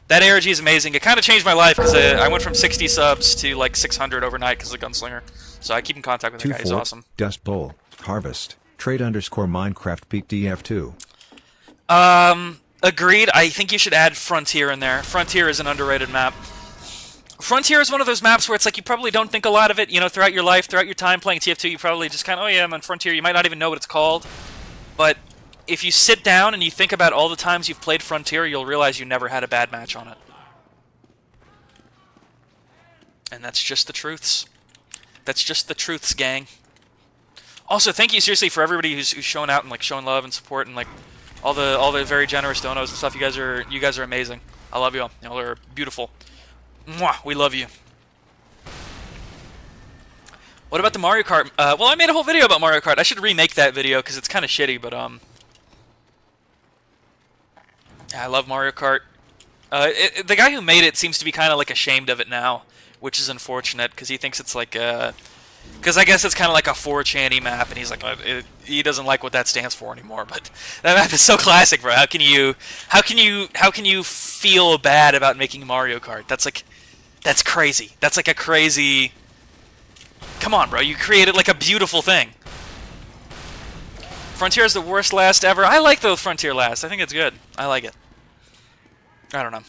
That ARG is amazing. It kind of changed my life, because I went from 60 subs to like 600 overnight because of Gunslinger. So I keep in contact with that guy. He's awesome. Dust Bowl, Harvest, Trade_Minecraft Peak DF2. Agreed. I think you should add Frontier in there. Frontier is an underrated map. Frontier is one of those maps where it's like you probably don't think a lot of it, you know, throughout your life, throughout your time playing TF2, you probably just kind of, oh yeah, I'm on Frontier. You might not even know what it's called. But if you sit down and you think about all the times you've played Frontier, you'll realize you never had a bad match on it. And that's just the truths. That's just the truths, gang. Also, thank you seriously for everybody who's showing out and like showing love and support and like all the very generous donos and stuff. You guys are amazing. I love you all. Y'all are beautiful. Mwah, we love you. What about the Mario Kart? Well, I made a whole video about Mario Kart. I should remake that video because it's kind of shitty, but yeah, I love Mario Kart. The guy who made it seems to be kind of like ashamed of it now, which is unfortunate because he thinks it's like because I guess it's kind of like a 4chan-y map, and he's like, he doesn't like what that stands for anymore. But that map is so classic, bro. How can you feel bad about making Mario Kart? That's crazy. That's like a crazy. Come on, bro. You created like a beautiful thing. Frontier is the worst last ever. I like the Frontier last. I think it's good. I like it. I don't know.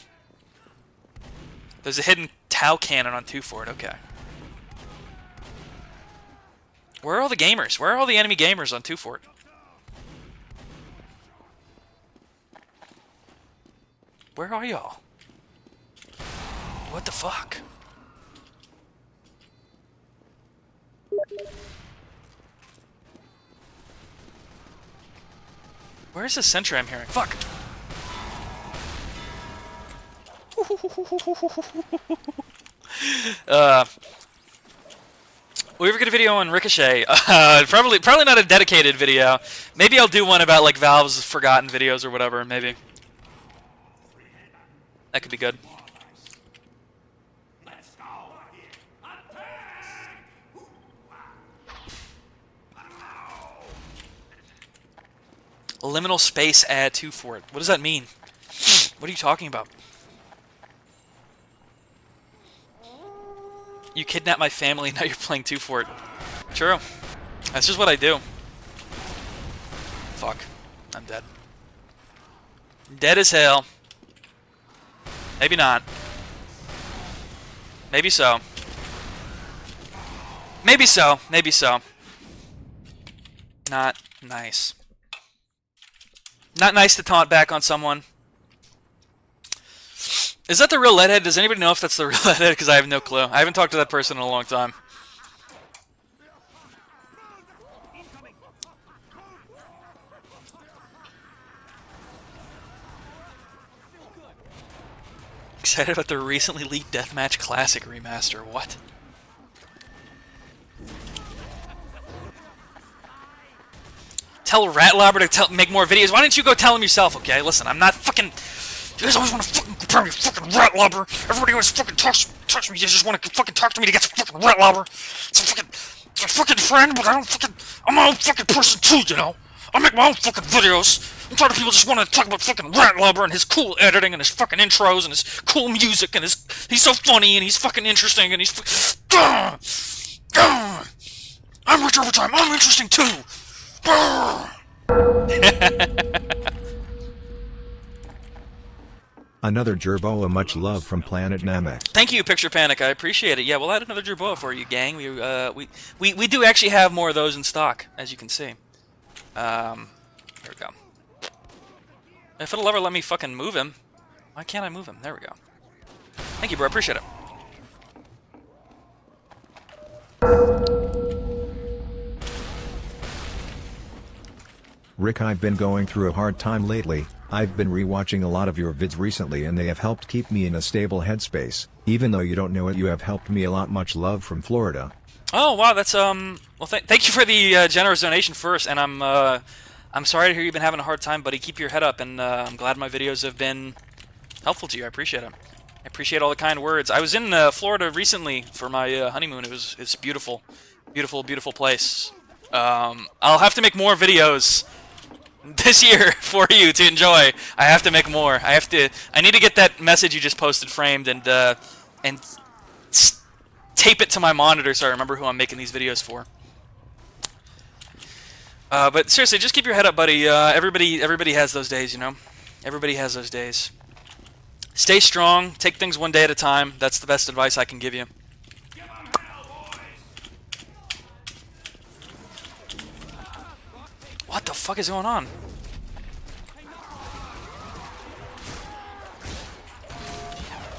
There's a hidden Tau cannon on 2 Fort. Okay. Where are all the gamers? Where are all the enemy gamers on 2 Fort? Where are y'all? What the fuck? Where's the sentry I'm hearing? Fuck! We ever get a video on Ricochet? Probably not a dedicated video. Maybe I'll do one about like Valve's forgotten videos or whatever. Maybe that could be good. Liminal space add 2 for it. What does that mean? What are you talking about? You kidnapped my family, now you're playing 2 for it. True. That's just what I do. Fuck. I'm dead. Dead as hell. Maybe not. Maybe so. Maybe so. Maybe so. Not nice. Not nice to taunt back on someone. Is that the real Leadhead? Does anybody know if that's the real Leadhead? Because I have no clue. I haven't talked to that person in a long time. Excited about the recently leaked Deathmatch Classic remaster. What? Tell Ratlobber to make more videos. Why don't you go tell him yourself, okay? Listen, I'm not fucking... You guys always want to fucking compare me to fucking Ratlobber. Everybody always fucking talks to me. You just want to fucking talk to me to get some fucking Ratlobber. It's a fucking friend, but I don't fucking... I'm my own fucking person too, you know? I make my own fucking videos. I'm tired of people just want to talk about fucking Ratlobber and his cool editing and his fucking intros and his cool music and his... He's so funny and he's fucking interesting and he's... I'm Rich Overtime. I'm interesting too. Another Jerboa, much love from Planet Namek. Thank you, Picture Panic. I appreciate it. Yeah, we'll add another Jerboa for you, gang. We do actually have more of those in stock, as you can see. There we go. If it'll ever let me fucking move him. Why can't I move him? There we go. Thank you, bro. Appreciate it. Rick, I've been going through a hard time lately. I've been rewatching a lot of your vids recently and they have helped keep me in a stable headspace. Even though you don't know it, you have helped me a lot. Much love from Florida. Oh wow, that's well, thank you for the generous donation first, and I'm sorry to hear you've been having a hard time, buddy. Keep your head up, and I'm glad my videos have been helpful to you. I appreciate it. I appreciate all the kind words. I was in Florida recently for my honeymoon. It's beautiful, beautiful, beautiful place. I'll have to make more videos this year for you to enjoy. I have to make more. I need to get that message you just posted framed and tape it to my monitor so I remember who I'm making these videos for. But seriously, just keep your head up, buddy. Everybody has those days, you know? Everybody has those days. Stay strong. Take things one day at a time. That's the best advice I can give you. What the fuck is going on?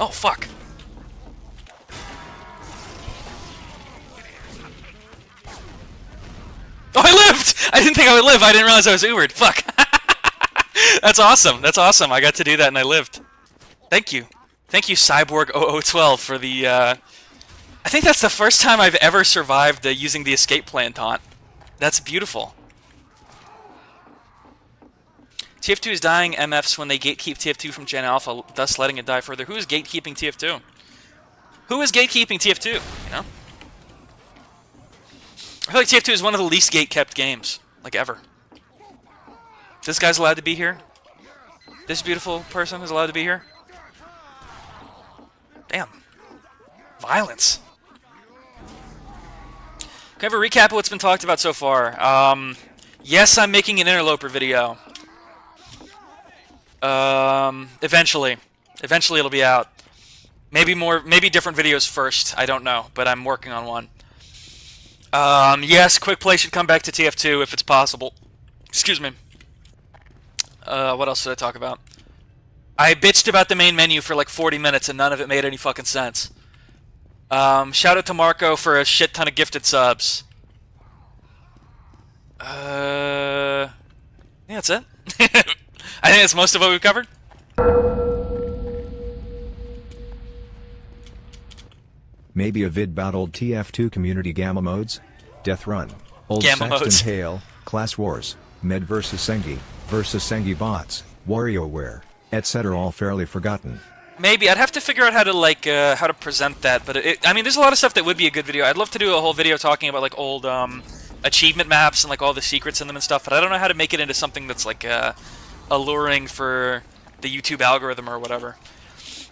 Oh, fuck. Oh, I lived! I didn't think I would live. I didn't realize I was Ubered. Fuck. That's awesome. That's awesome. I got to do that and I lived. Thank you. Thank you, Cyborg0012, for the, I think that's the first time I've ever survived using the escape plan taunt. That's beautiful. TF2 is dying MFs when they gatekeep TF2 from Gen Alpha, thus letting it die further. Who is gatekeeping TF2? Who is gatekeeping TF2? You know? I feel like TF2 is one of the least gate-kept games, like, ever. This guy's allowed to be here? This beautiful person is allowed to be here? Damn. Violence. Can I have a recap of what's been talked about so far? Yes, I'm making an Interloper video. Eventually. Eventually it'll be out. Maybe different videos first. I don't know, but I'm working on one. Yes, Quick Play should come back to TF2 if it's possible. Excuse me. What else did I talk about? I bitched about the main menu for like 40 minutes and none of it made any fucking sense. Shout out to Marco for a shit ton of gifted subs. Yeah, that's it. I think that's most of what we've covered. Maybe a vid about old TF2 community gamma modes? Death Run, Old Gamma Saxton modes. Hail, Class Wars, Med vs Sengi bots, WarioWare, etc. all fairly forgotten. Maybe I'd have to figure out how to like how to present that, but I mean, there's a lot of stuff that would be a good video. I'd love to do a whole video talking about like old achievement maps and like all the secrets in them and stuff, but I don't know how to make it into something that's like alluring for the YouTube algorithm or whatever.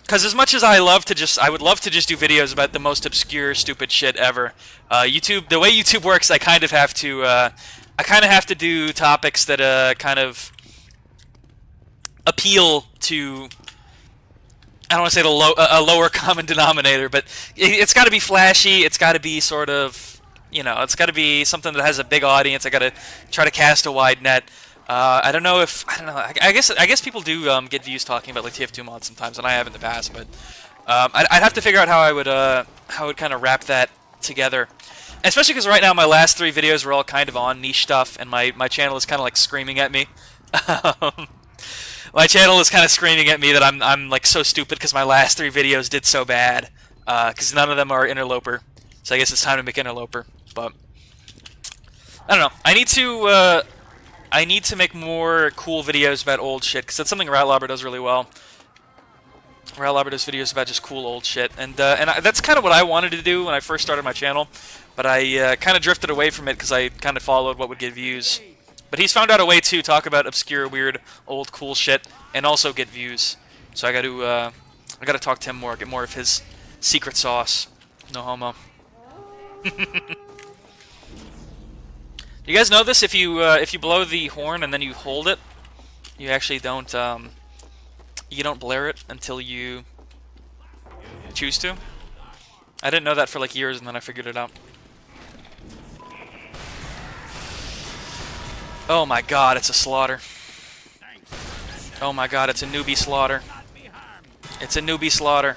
Because as much as I would love to just do videos about the most obscure, stupid shit ever. YouTube, the way YouTube works, I kind of have to do topics that kind of appeal to. I don't want to say a lower common denominator, but it's got to be flashy. It's got to be sort of, it's got to be something that has a big audience. I got to try to cast a wide net. I don't know. I guess people do get views talking about like TF2 mods sometimes, and I have in the past. But I'd have to figure out how I would kind of wrap that together. Especially because right now my last 3 videos were all kind of on niche stuff, and my channel is kind of like screaming at me. My channel is kind of screaming at me that I'm like so stupid because my last 3 videos did so bad. Because none of them are Interloper, so I guess it's time to make Interloper. But I don't know. I need to make more cool videos about old shit, because that's something Ratlobber does really well. Ratlobber does videos about just cool old shit, and that's kind of what I wanted to do when I first started my channel, but I kind of drifted away from it because I kind of followed what would get views. But he's found out a way to talk about obscure, weird, old, cool shit, and also get views. So I got to talk to him more, get more of his secret sauce. No homo. You guys know this? If you blow the horn and then you hold it, you actually don't blare it until you choose to. I didn't know that for like years, and then I figured it out. Oh my god, it's a slaughter. Oh my god, it's a newbie slaughter. It's a newbie slaughter.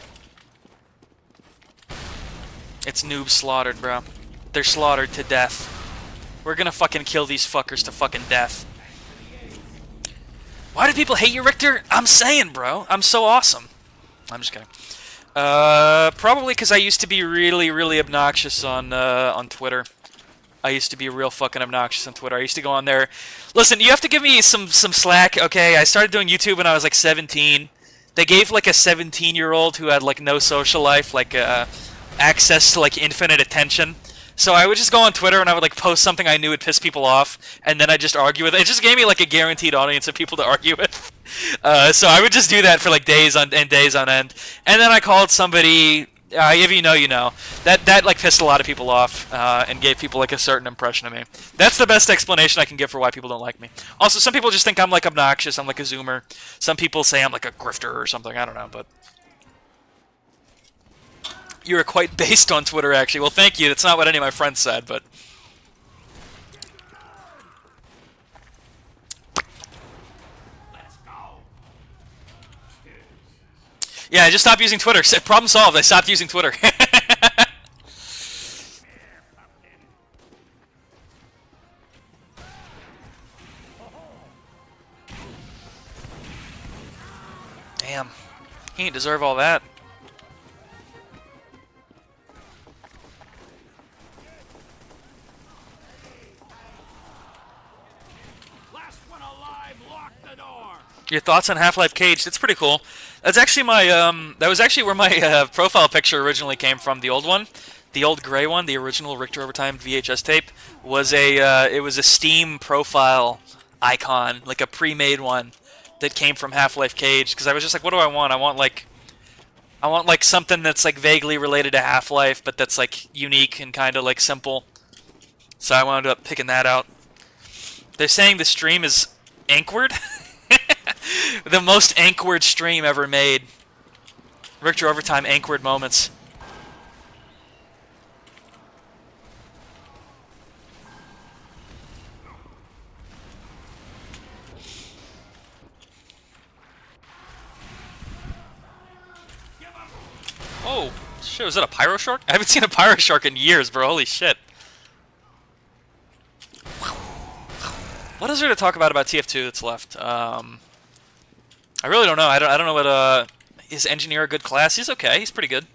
It's noob slaughtered, bro. They're slaughtered to death. We're gonna fucking kill these fuckers to fucking death. Why do people hate you, Richter? I'm saying, bro. I'm so awesome. I'm just kidding. Probably because I used to be really, really obnoxious on Twitter. I used to be real fucking obnoxious on Twitter. I used to go on there. Listen, you have to give me some slack, okay? I started doing YouTube when I was like 17. They gave like a 17-year-old who had like no social life like access to like infinite attention. So I would just go on Twitter and I would like post something I knew would piss people off, and then I'd just argue with it. It just gave me like a guaranteed audience of people to argue with. So I would just do that for like days on end. And then I called somebody. If you know, you know. That like pissed a lot of people off and gave people like a certain impression of me. That's the best explanation I can give for why people don't like me. Also, some people just think I'm like obnoxious. I'm like a zoomer. Some people say I'm like a grifter or something. I don't know, but you were quite based on Twitter, actually. Well, thank you. That's not what any of my friends said, but yeah, I just stopped using Twitter. Problem solved. I stopped using Twitter. Damn. He didn't deserve all that. Last one alive, lock the door. Your thoughts on Half-Life Caged? It's pretty cool. That's actually my that was actually where my profile picture originally came from. The old one, the old gray one, the original Richter Overtime VHS tape was it was a Steam profile icon, like a pre-made one that came from Half-Life Caged. Because I was just like, what do I want? I want like something that's like vaguely related to Half-Life, but that's like unique and kind of like simple. So I wound up picking that out. They're saying the stream is anchored. The most anchored stream ever made. Richter Overtime anchored moments. Shit, was that a pyro shark? I haven't seen a pyro shark in years, bro. Holy shit. What is there to talk about TF2 that's left? I really don't know. I don't know what is engineer a good class? He's okay. He's pretty good.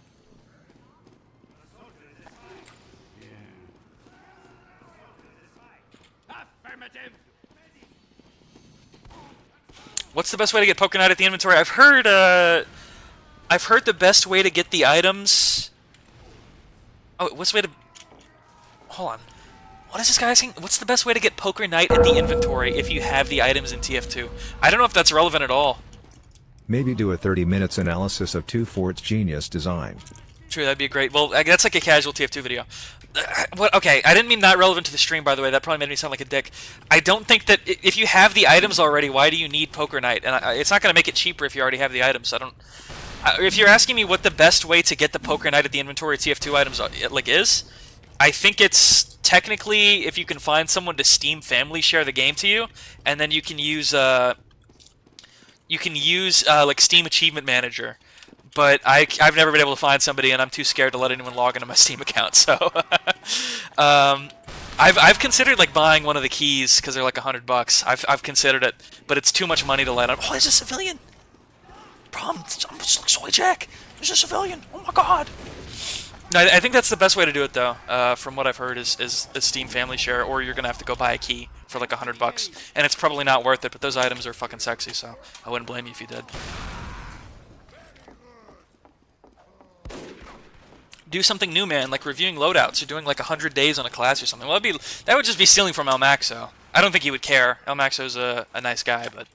Affirmative. What's the best way to get Poker Knight at the inventory? I've heard the best way to get the items. Oh, what's the way to? Hold on. What is this guy saying? What's the best way to get Poker Knight at the inventory if you have the items in TF2? I don't know if that's relevant at all. Maybe do a 30 minutes analysis of 2 Fort's genius design. True, that'd be great. Well, that's like a casual TF2 video. What? Okay, I didn't mean not relevant to the stream, by the way. That probably made me sound like a dick. I don't think that if you have the items already, why do you need Poker Knight? And it's not going to make it cheaper if you already have the items. I don't. If you're asking me what the best way to get the Poker Knight at the inventory TF2 items is, I think it's technically if you can find someone to Steam family share the game to you, and then you can use like Steam Achievement Manager. But I've never been able to find somebody, and I'm too scared to let anyone log into my Steam account. So I've considered like buying one of the keys because they're like $100. I've considered it, but it's too much money to let out. Oh, there's a civilian. Bro, I'm just like Soy Jack. There's a civilian. Oh my god. No, I think that's the best way to do it though. From what I've heard, is a Steam Family Share, or you're gonna have to go buy a key for like $100, and it's probably not worth it. But those items are fucking sexy, so I wouldn't blame you if you did. Do something new, man, like reviewing loadouts or doing like 100 days on a class or something. Well, that would just be stealing from El Maxo. I don't think he would care. El Maxo's a nice guy, but.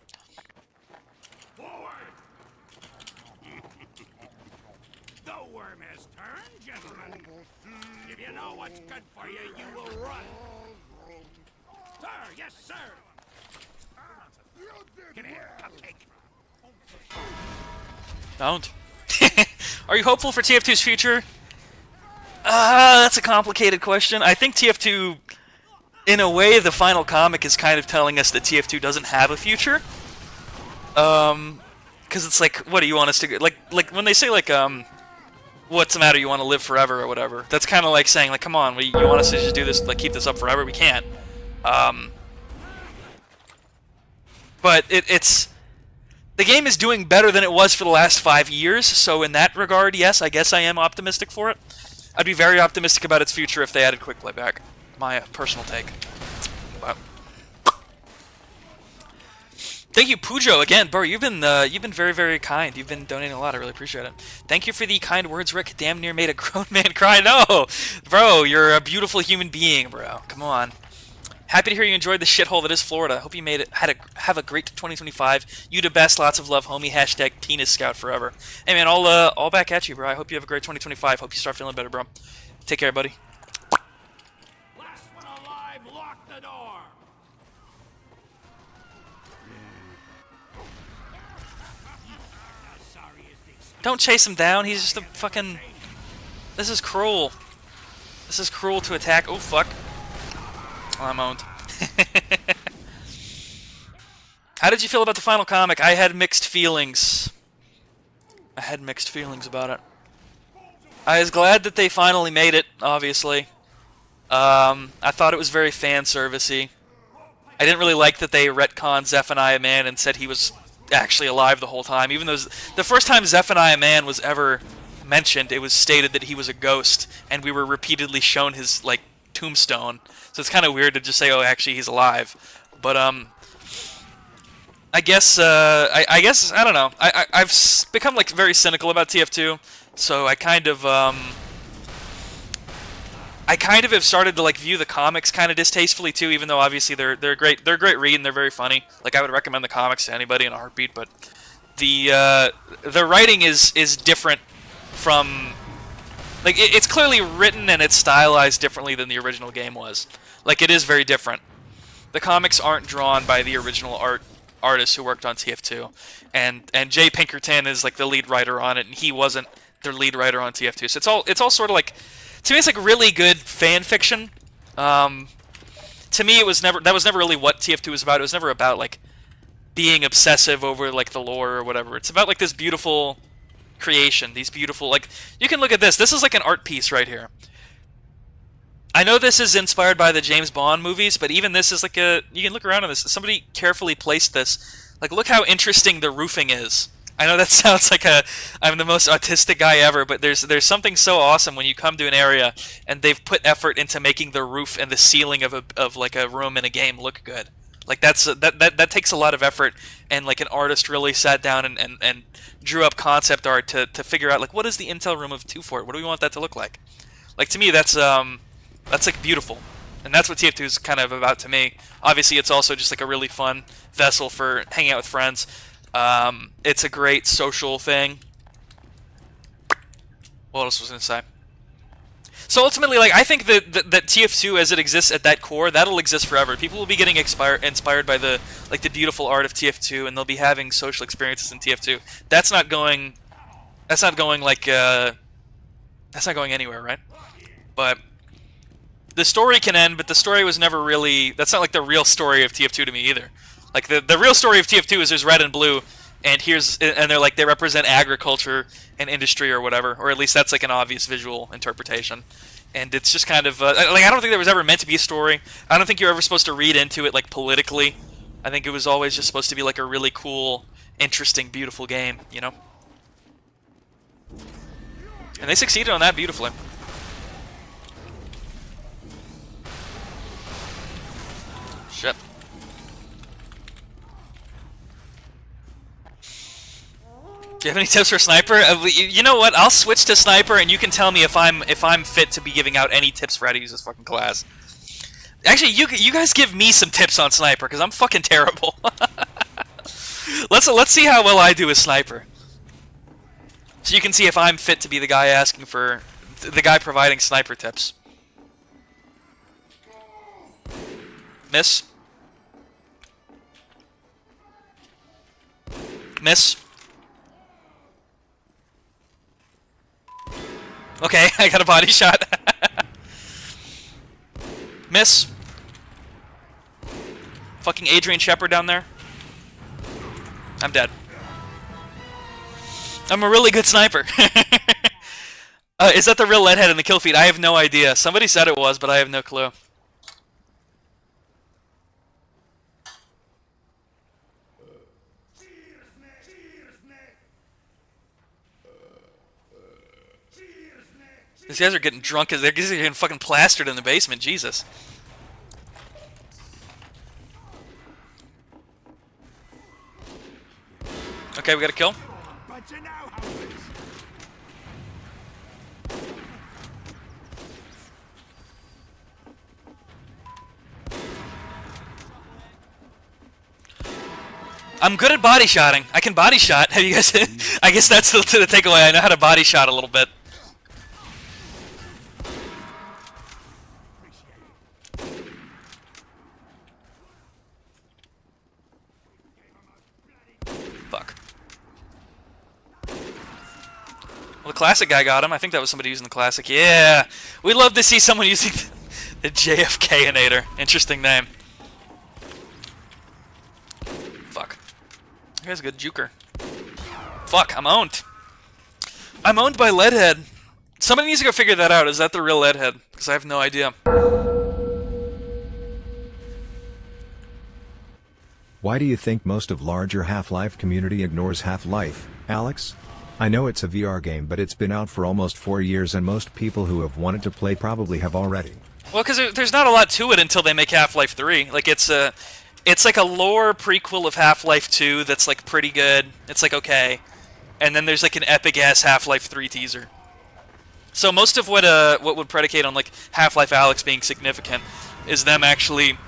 The worm has turned, gentlemen. If you know what's good for you, you will run. Sir, yes, sir. Come here, cupcake. Don't. Are you hopeful for TF2's future? That's a complicated question. I think TF2, in a way, the final comic is kind of telling us that TF2 doesn't have a future. Because it's like, what do you want us to like when they say like what's the matter? You want to live forever or whatever? That's kind of like saying like, come on, you want us to just do this, like keep this up forever? We can't. But it's. The game is doing better than it was for the last 5 years, so in that regard, yes, I guess I am optimistic for it. I'd be very optimistic about its future if they added quick play back. My personal take. But thank you, Pujo, again, bro. You've been very, very kind. You've been donating a lot. I really appreciate it. Thank you for the kind words, Rick. Damn near made a grown man cry. No, bro, you're a beautiful human being, bro. Come on. Happy to hear you enjoyed the shithole that is Florida. Hope you made it. Have a great 2025. You the best. Lots of love, homie. Hashtag penis scout forever. Hey man, all back at you, bro. I hope you have a great 2025. Hope you start feeling better, bro. Take care, buddy. Last one alive, lock the door. Don't chase him down. He's just a fucking. This is cruel. This is cruel to attack. Oh fuck. Oh, I'm owned. How did you feel about the final comic? I had mixed feelings. About it. I was glad that they finally made it, obviously. I thought it was very fan servicey. I didn't really like that they retconned Zephaniah Man and said he was actually alive the whole time. Even though the first time Zephaniah Man was ever mentioned, it was stated that he was a ghost, and we were repeatedly shown his, like, tombstone. So it's kind of weird to just say, oh, actually, he's alive. But, I guess, I guess, I don't know. I've become, like, very cynical about TF2, so I kind of have started to, like, view the comics kind of distastefully, too, even though, obviously, they're a great read and they're very funny. Like, I would recommend the comics to anybody in a heartbeat, but the writing is different from... Like, it's clearly written and it's stylized differently than the original game was. Like, it is very different. The comics aren't drawn by the original artists who worked on TF2. And Jay Pinkerton is, like, the lead writer on it, and he wasn't their lead writer on TF2. So it's all sort of, like... To me, it's, like, really good fan fiction. To me, that was never really what TF2 was about. It was never about, like, being obsessive over, like, the lore or whatever. It's about, like, this beautiful... creation, these beautiful, like, you can look at this. This is like an art piece right here. I know this is inspired by the James Bond movies, but even this is like a, you can look around on this. Somebody carefully placed this. Like, look how interesting the roofing is. I know that sounds like I'm the most autistic guy ever, but there's something so awesome when you come to an area and they've put effort into making the roof and the ceiling of like a room in a game look good. Like that takes a lot of effort, and like an artist really sat down and drew up concept art to figure out like what is the intel room of 2 Fort? What do we want that to look like? Like, to me, that's like beautiful, and that's what TF2 is kind of about to me. Obviously, it's also just like a really fun vessel for hanging out with friends. It's a great social thing. What else was I gonna say? So ultimately, like, I think that TF2 as it exists at that core, that'll exist forever. People will be getting inspired by the beautiful art of TF2, and they'll be having social experiences in TF2. That's not going anywhere, right? But the story can end, but the story was never really, that's not like the real story of TF2 to me either. Like, the real story of TF2 is there's red and blue, and they're like, they represent agriculture and industry or whatever, or at least that's like an obvious visual interpretation. And it's just kind of like, I don't think there was ever meant to be a story. I don't think you're ever supposed to read into it like politically. I think it was always just supposed to be like a really cool, interesting, beautiful game, you know? And they succeeded on that beautifully. Shit. Do you have any tips for sniper? You know what? I'll switch to sniper, and you can tell me if I'm fit to be giving out any tips for how to use this fucking class. Actually, you guys give me some tips on sniper, because I'm fucking terrible. Let's see how well I do as sniper. So you can see if I'm fit to be the guy asking for, the guy providing sniper tips. Miss. Miss. Okay, I got a body shot. Miss. Fucking Adrian Shepard down there. I'm dead. I'm a really good sniper. Is that the real leadhead in the kill feed? I have no idea. Somebody said it was, but I have no clue. These guys are getting drunk as they're getting fucking plastered in the basement. Jesus. Okay, we got a kill. I'm good at body shotting. I can body shot. Have you guys? I guess that's the takeaway. I know how to body shot a little bit. Fuck. Well, the classic guy got him. I think that was somebody using the classic. Yeah, we love to see someone using the JFK-inator. Interesting name. Fuck. That guy's a good juker. Fuck, I'm owned. I'm owned by Leadhead. Somebody needs to go figure that out. Is that the real Leadhead? Because I have no idea. Why do you think most of larger Half-Life community ignores Half-Life, Alex? I know it's a VR game, but it's been out for almost 4 years and most people who have wanted to play probably have already. Well, because there's not a lot to it until they make Half-Life 3. Like, it's like a lore prequel of Half-Life 2 that's like pretty good. It's like okay. And then there's like an epic-ass Half-Life 3 teaser. So most of what would predicate on like Half-Life Alyx being significant is them actually,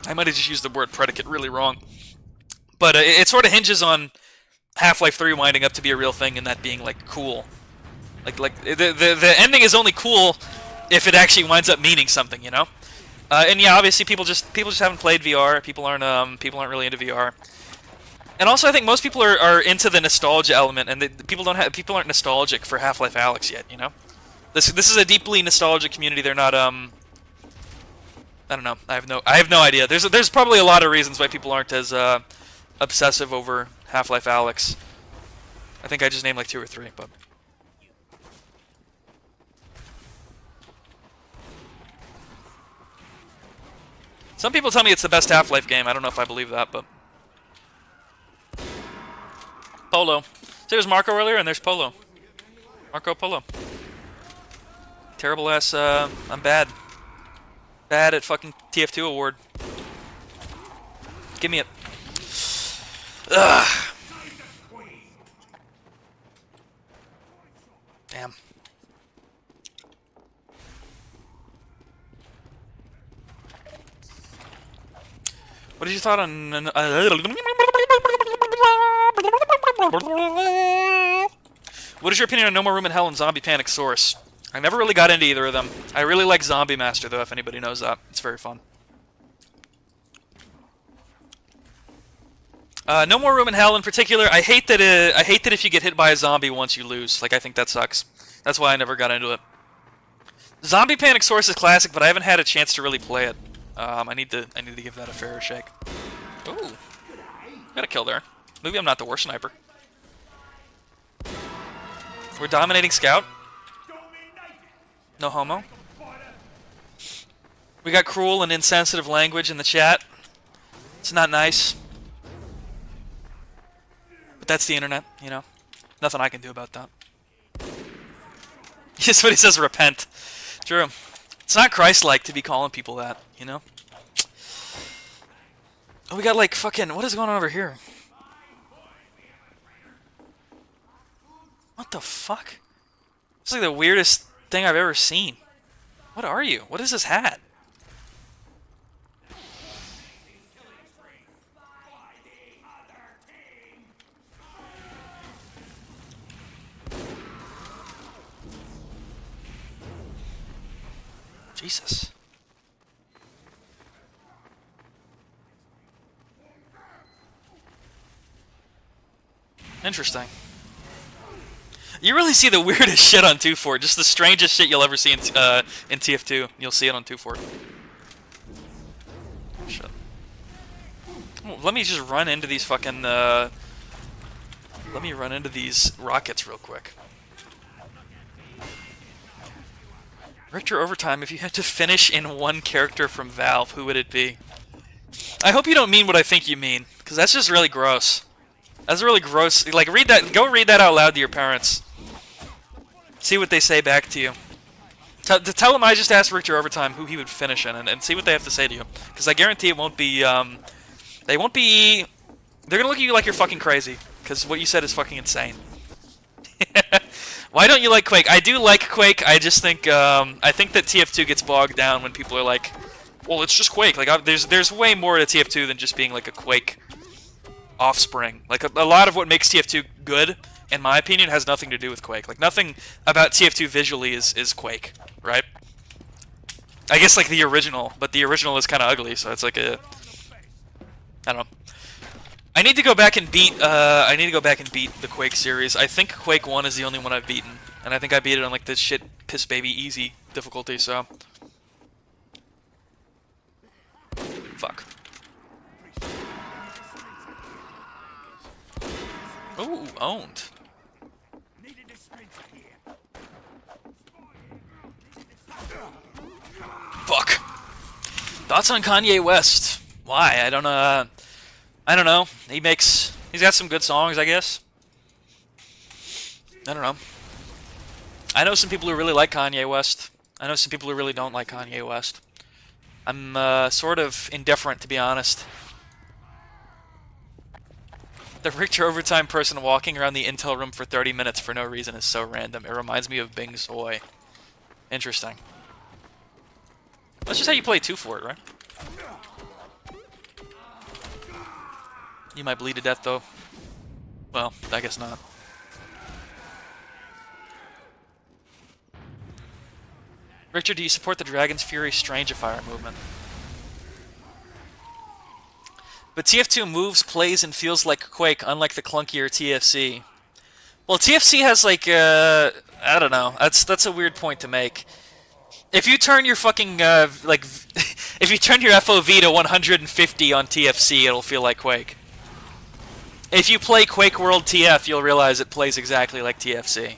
I might have just used the word predicate really wrong. But it sort of hinges on Half-Life 3 winding up to be a real thing and that being like cool. Like the ending is only cool if it actually winds up meaning something, you know? And yeah, obviously people just haven't played VR. People aren't really into VR. And also, I think most people are into the nostalgia element, and people aren't nostalgic for Half-Life Alyx yet. You know, this is a deeply nostalgic community. They're not I don't know. I have no idea. There's probably a lot of reasons why people aren't as obsessive over Half-Life Alyx. I think I just named like 2 or 3, but... Some people tell me it's the best Half-Life game. I don't know if I believe that, but... Polo. So there's Marco earlier, and there's Polo. Marco Polo. Terrible ass, I'm bad. Bad at fucking TF2 award. Give me it. Ugh. Damn. What is your thought on... What is your opinion on No More Room in Hell and Zombie Panic Source? I never really got into either of them. I really like Zombie Master, though, if anybody knows that. It's very fun. No More Room in Hell, in particular, I hate that if you get hit by a zombie once you lose. Like, I think that sucks. That's why I never got into it. Zombie Panic Source is classic, but I haven't had a chance to really play it. I need to give that a fair shake. Ooh, got a kill there. Maybe I'm not the worst sniper. We're dominating Scout. No homo. We got cruel and insensitive language in the chat. It's not nice. But that's the internet, you know. Nothing I can do about that. Yes, what he says, repent. True. It's not Christ-like to be calling people that, you know? Oh, we got like fucking... What is going on over here? What the fuck? It's like the weirdest thing I've ever seen. What are you? What is this hat? Jesus. Interesting. You really see the weirdest shit on 2-Fort. Just the strangest shit you'll ever see in TF2. You'll see it on 2-Fort. Shit. Oh, let me just run into these fucking... Let me run into these rockets real quick. Richter Overtime, if you had to finish in one character from Valve, who would it be? I hope you don't mean what I think you mean, because that's just really gross. That's really gross. Like, read that. Go read that out loud to your parents. See what they say back to you. Tell them I just asked Richter Overtime who he would finish in, and see what they have to say to you. Because I guarantee it won't be, they won't be... They're gonna look at you like you're fucking crazy, because what you said is fucking insane. Why don't you like Quake? I do like Quake. I just think I think that TF2 gets bogged down when people are like, "Well, it's just Quake." Like, there's way more to TF2 than just being like a Quake offspring. Like a lot of what makes TF2 good, in my opinion, has nothing to do with Quake. Like nothing about TF2 visually is Quake, right? I guess like the original, but the original is kind of ugly, so it's like a I don't know. I need to go back and beat. I need to go back and beat the Quake series. I think Quake 1 is the only one I've beaten, and I think I beat it on like this shit piss baby easy difficulty. So, fuck. Ooh, owned. Fuck. Thoughts on Kanye West? Why? I don't know. He's got some good songs, I guess. I don't know. I know some people who really like Kanye West. I know some people who really don't like Kanye West. I'm sort of indifferent, to be honest. The Richter Overtime person walking around the intel room for 30 minutes for no reason is so random. It reminds me of Bing Soy. Interesting. That's just how you play 2-Fort, right? You might bleed to death, though. Well, I guess not. Richard, do you support the Dragon's Fury Strangifier movement? But TF2 moves, plays, and feels like Quake, unlike the clunkier TFC. Well, TFC has like, I don't know. That's a weird point to make. If you turn your fucking, if you turn your FOV to 150 on TFC, it'll feel like Quake. If you play Quake World TF, you'll realize it plays exactly like TFC.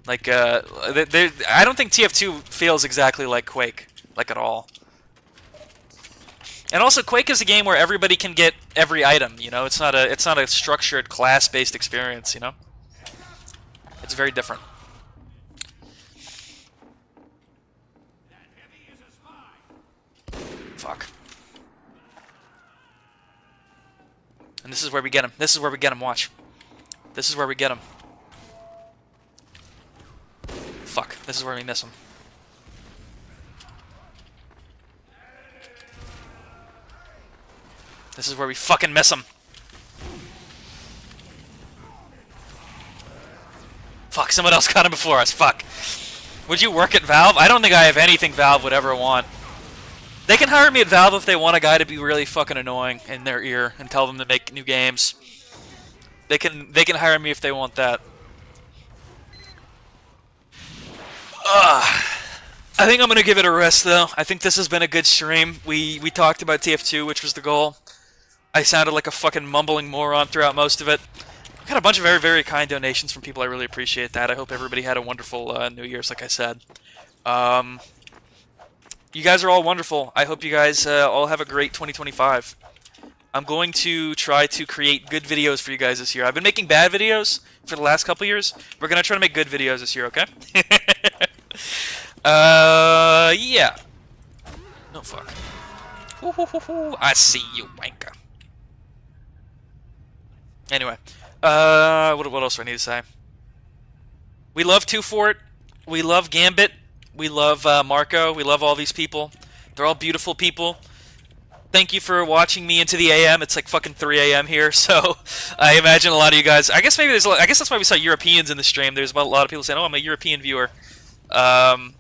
Like, I don't think TF2 feels exactly like Quake, like at all. And also, Quake is a game where everybody can get every item. You know, it's not a structured class-based experience. You know, it's very different. Fuck. And this is where we get him. This is where we get him. Watch. This is where we get him. Fuck. This is where we miss him. This is where we fucking miss him. Fuck, someone else got him before us. Fuck. Would you work at Valve? I don't think I have anything Valve would ever want. They can hire me at Valve if they want a guy to be really fucking annoying in their ear and tell them to make new games. They can hire me if they want that. I think I'm gonna give it a rest though. I think this has been a good stream. We talked about TF2, which was the goal. I sounded like a fucking mumbling moron throughout most of it. I got a bunch of very, very kind donations from people. I really appreciate that. I hope everybody had a wonderful New Year's, like I said. You guys are all wonderful. I hope you guys all have a great 2025. I'm going to try to create good videos for you guys this year. I've been making bad videos for the last couple years. We're going to try to make good videos this year, okay? Yeah. No, fuck. I see you, wanker. Anyway, what else do I need to say? We love Two Fort. We love Gambit. We love Marco. We love all these people. They're all beautiful people. Thank you for watching me into the AM. It's like fucking 3 a.m. here, so I imagine a lot of you guys. I guess maybe there's. I guess that's why we saw Europeans in the stream. There's a lot of people saying, "Oh, I'm a European viewer." Oh,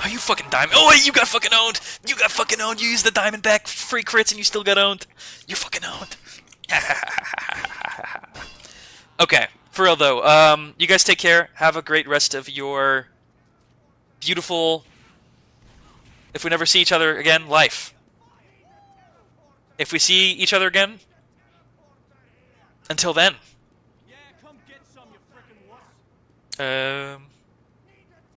you fucking diamond! Oh, wait, you got fucking owned. You got fucking owned. You used the Diamondback free crits and you still got owned. You fucking owned. Okay, for real though. You guys take care. Have a great rest of your beautiful. If we never see each other again, life. If we see each other again, until then. Yeah, come get some, you frickin' wuss.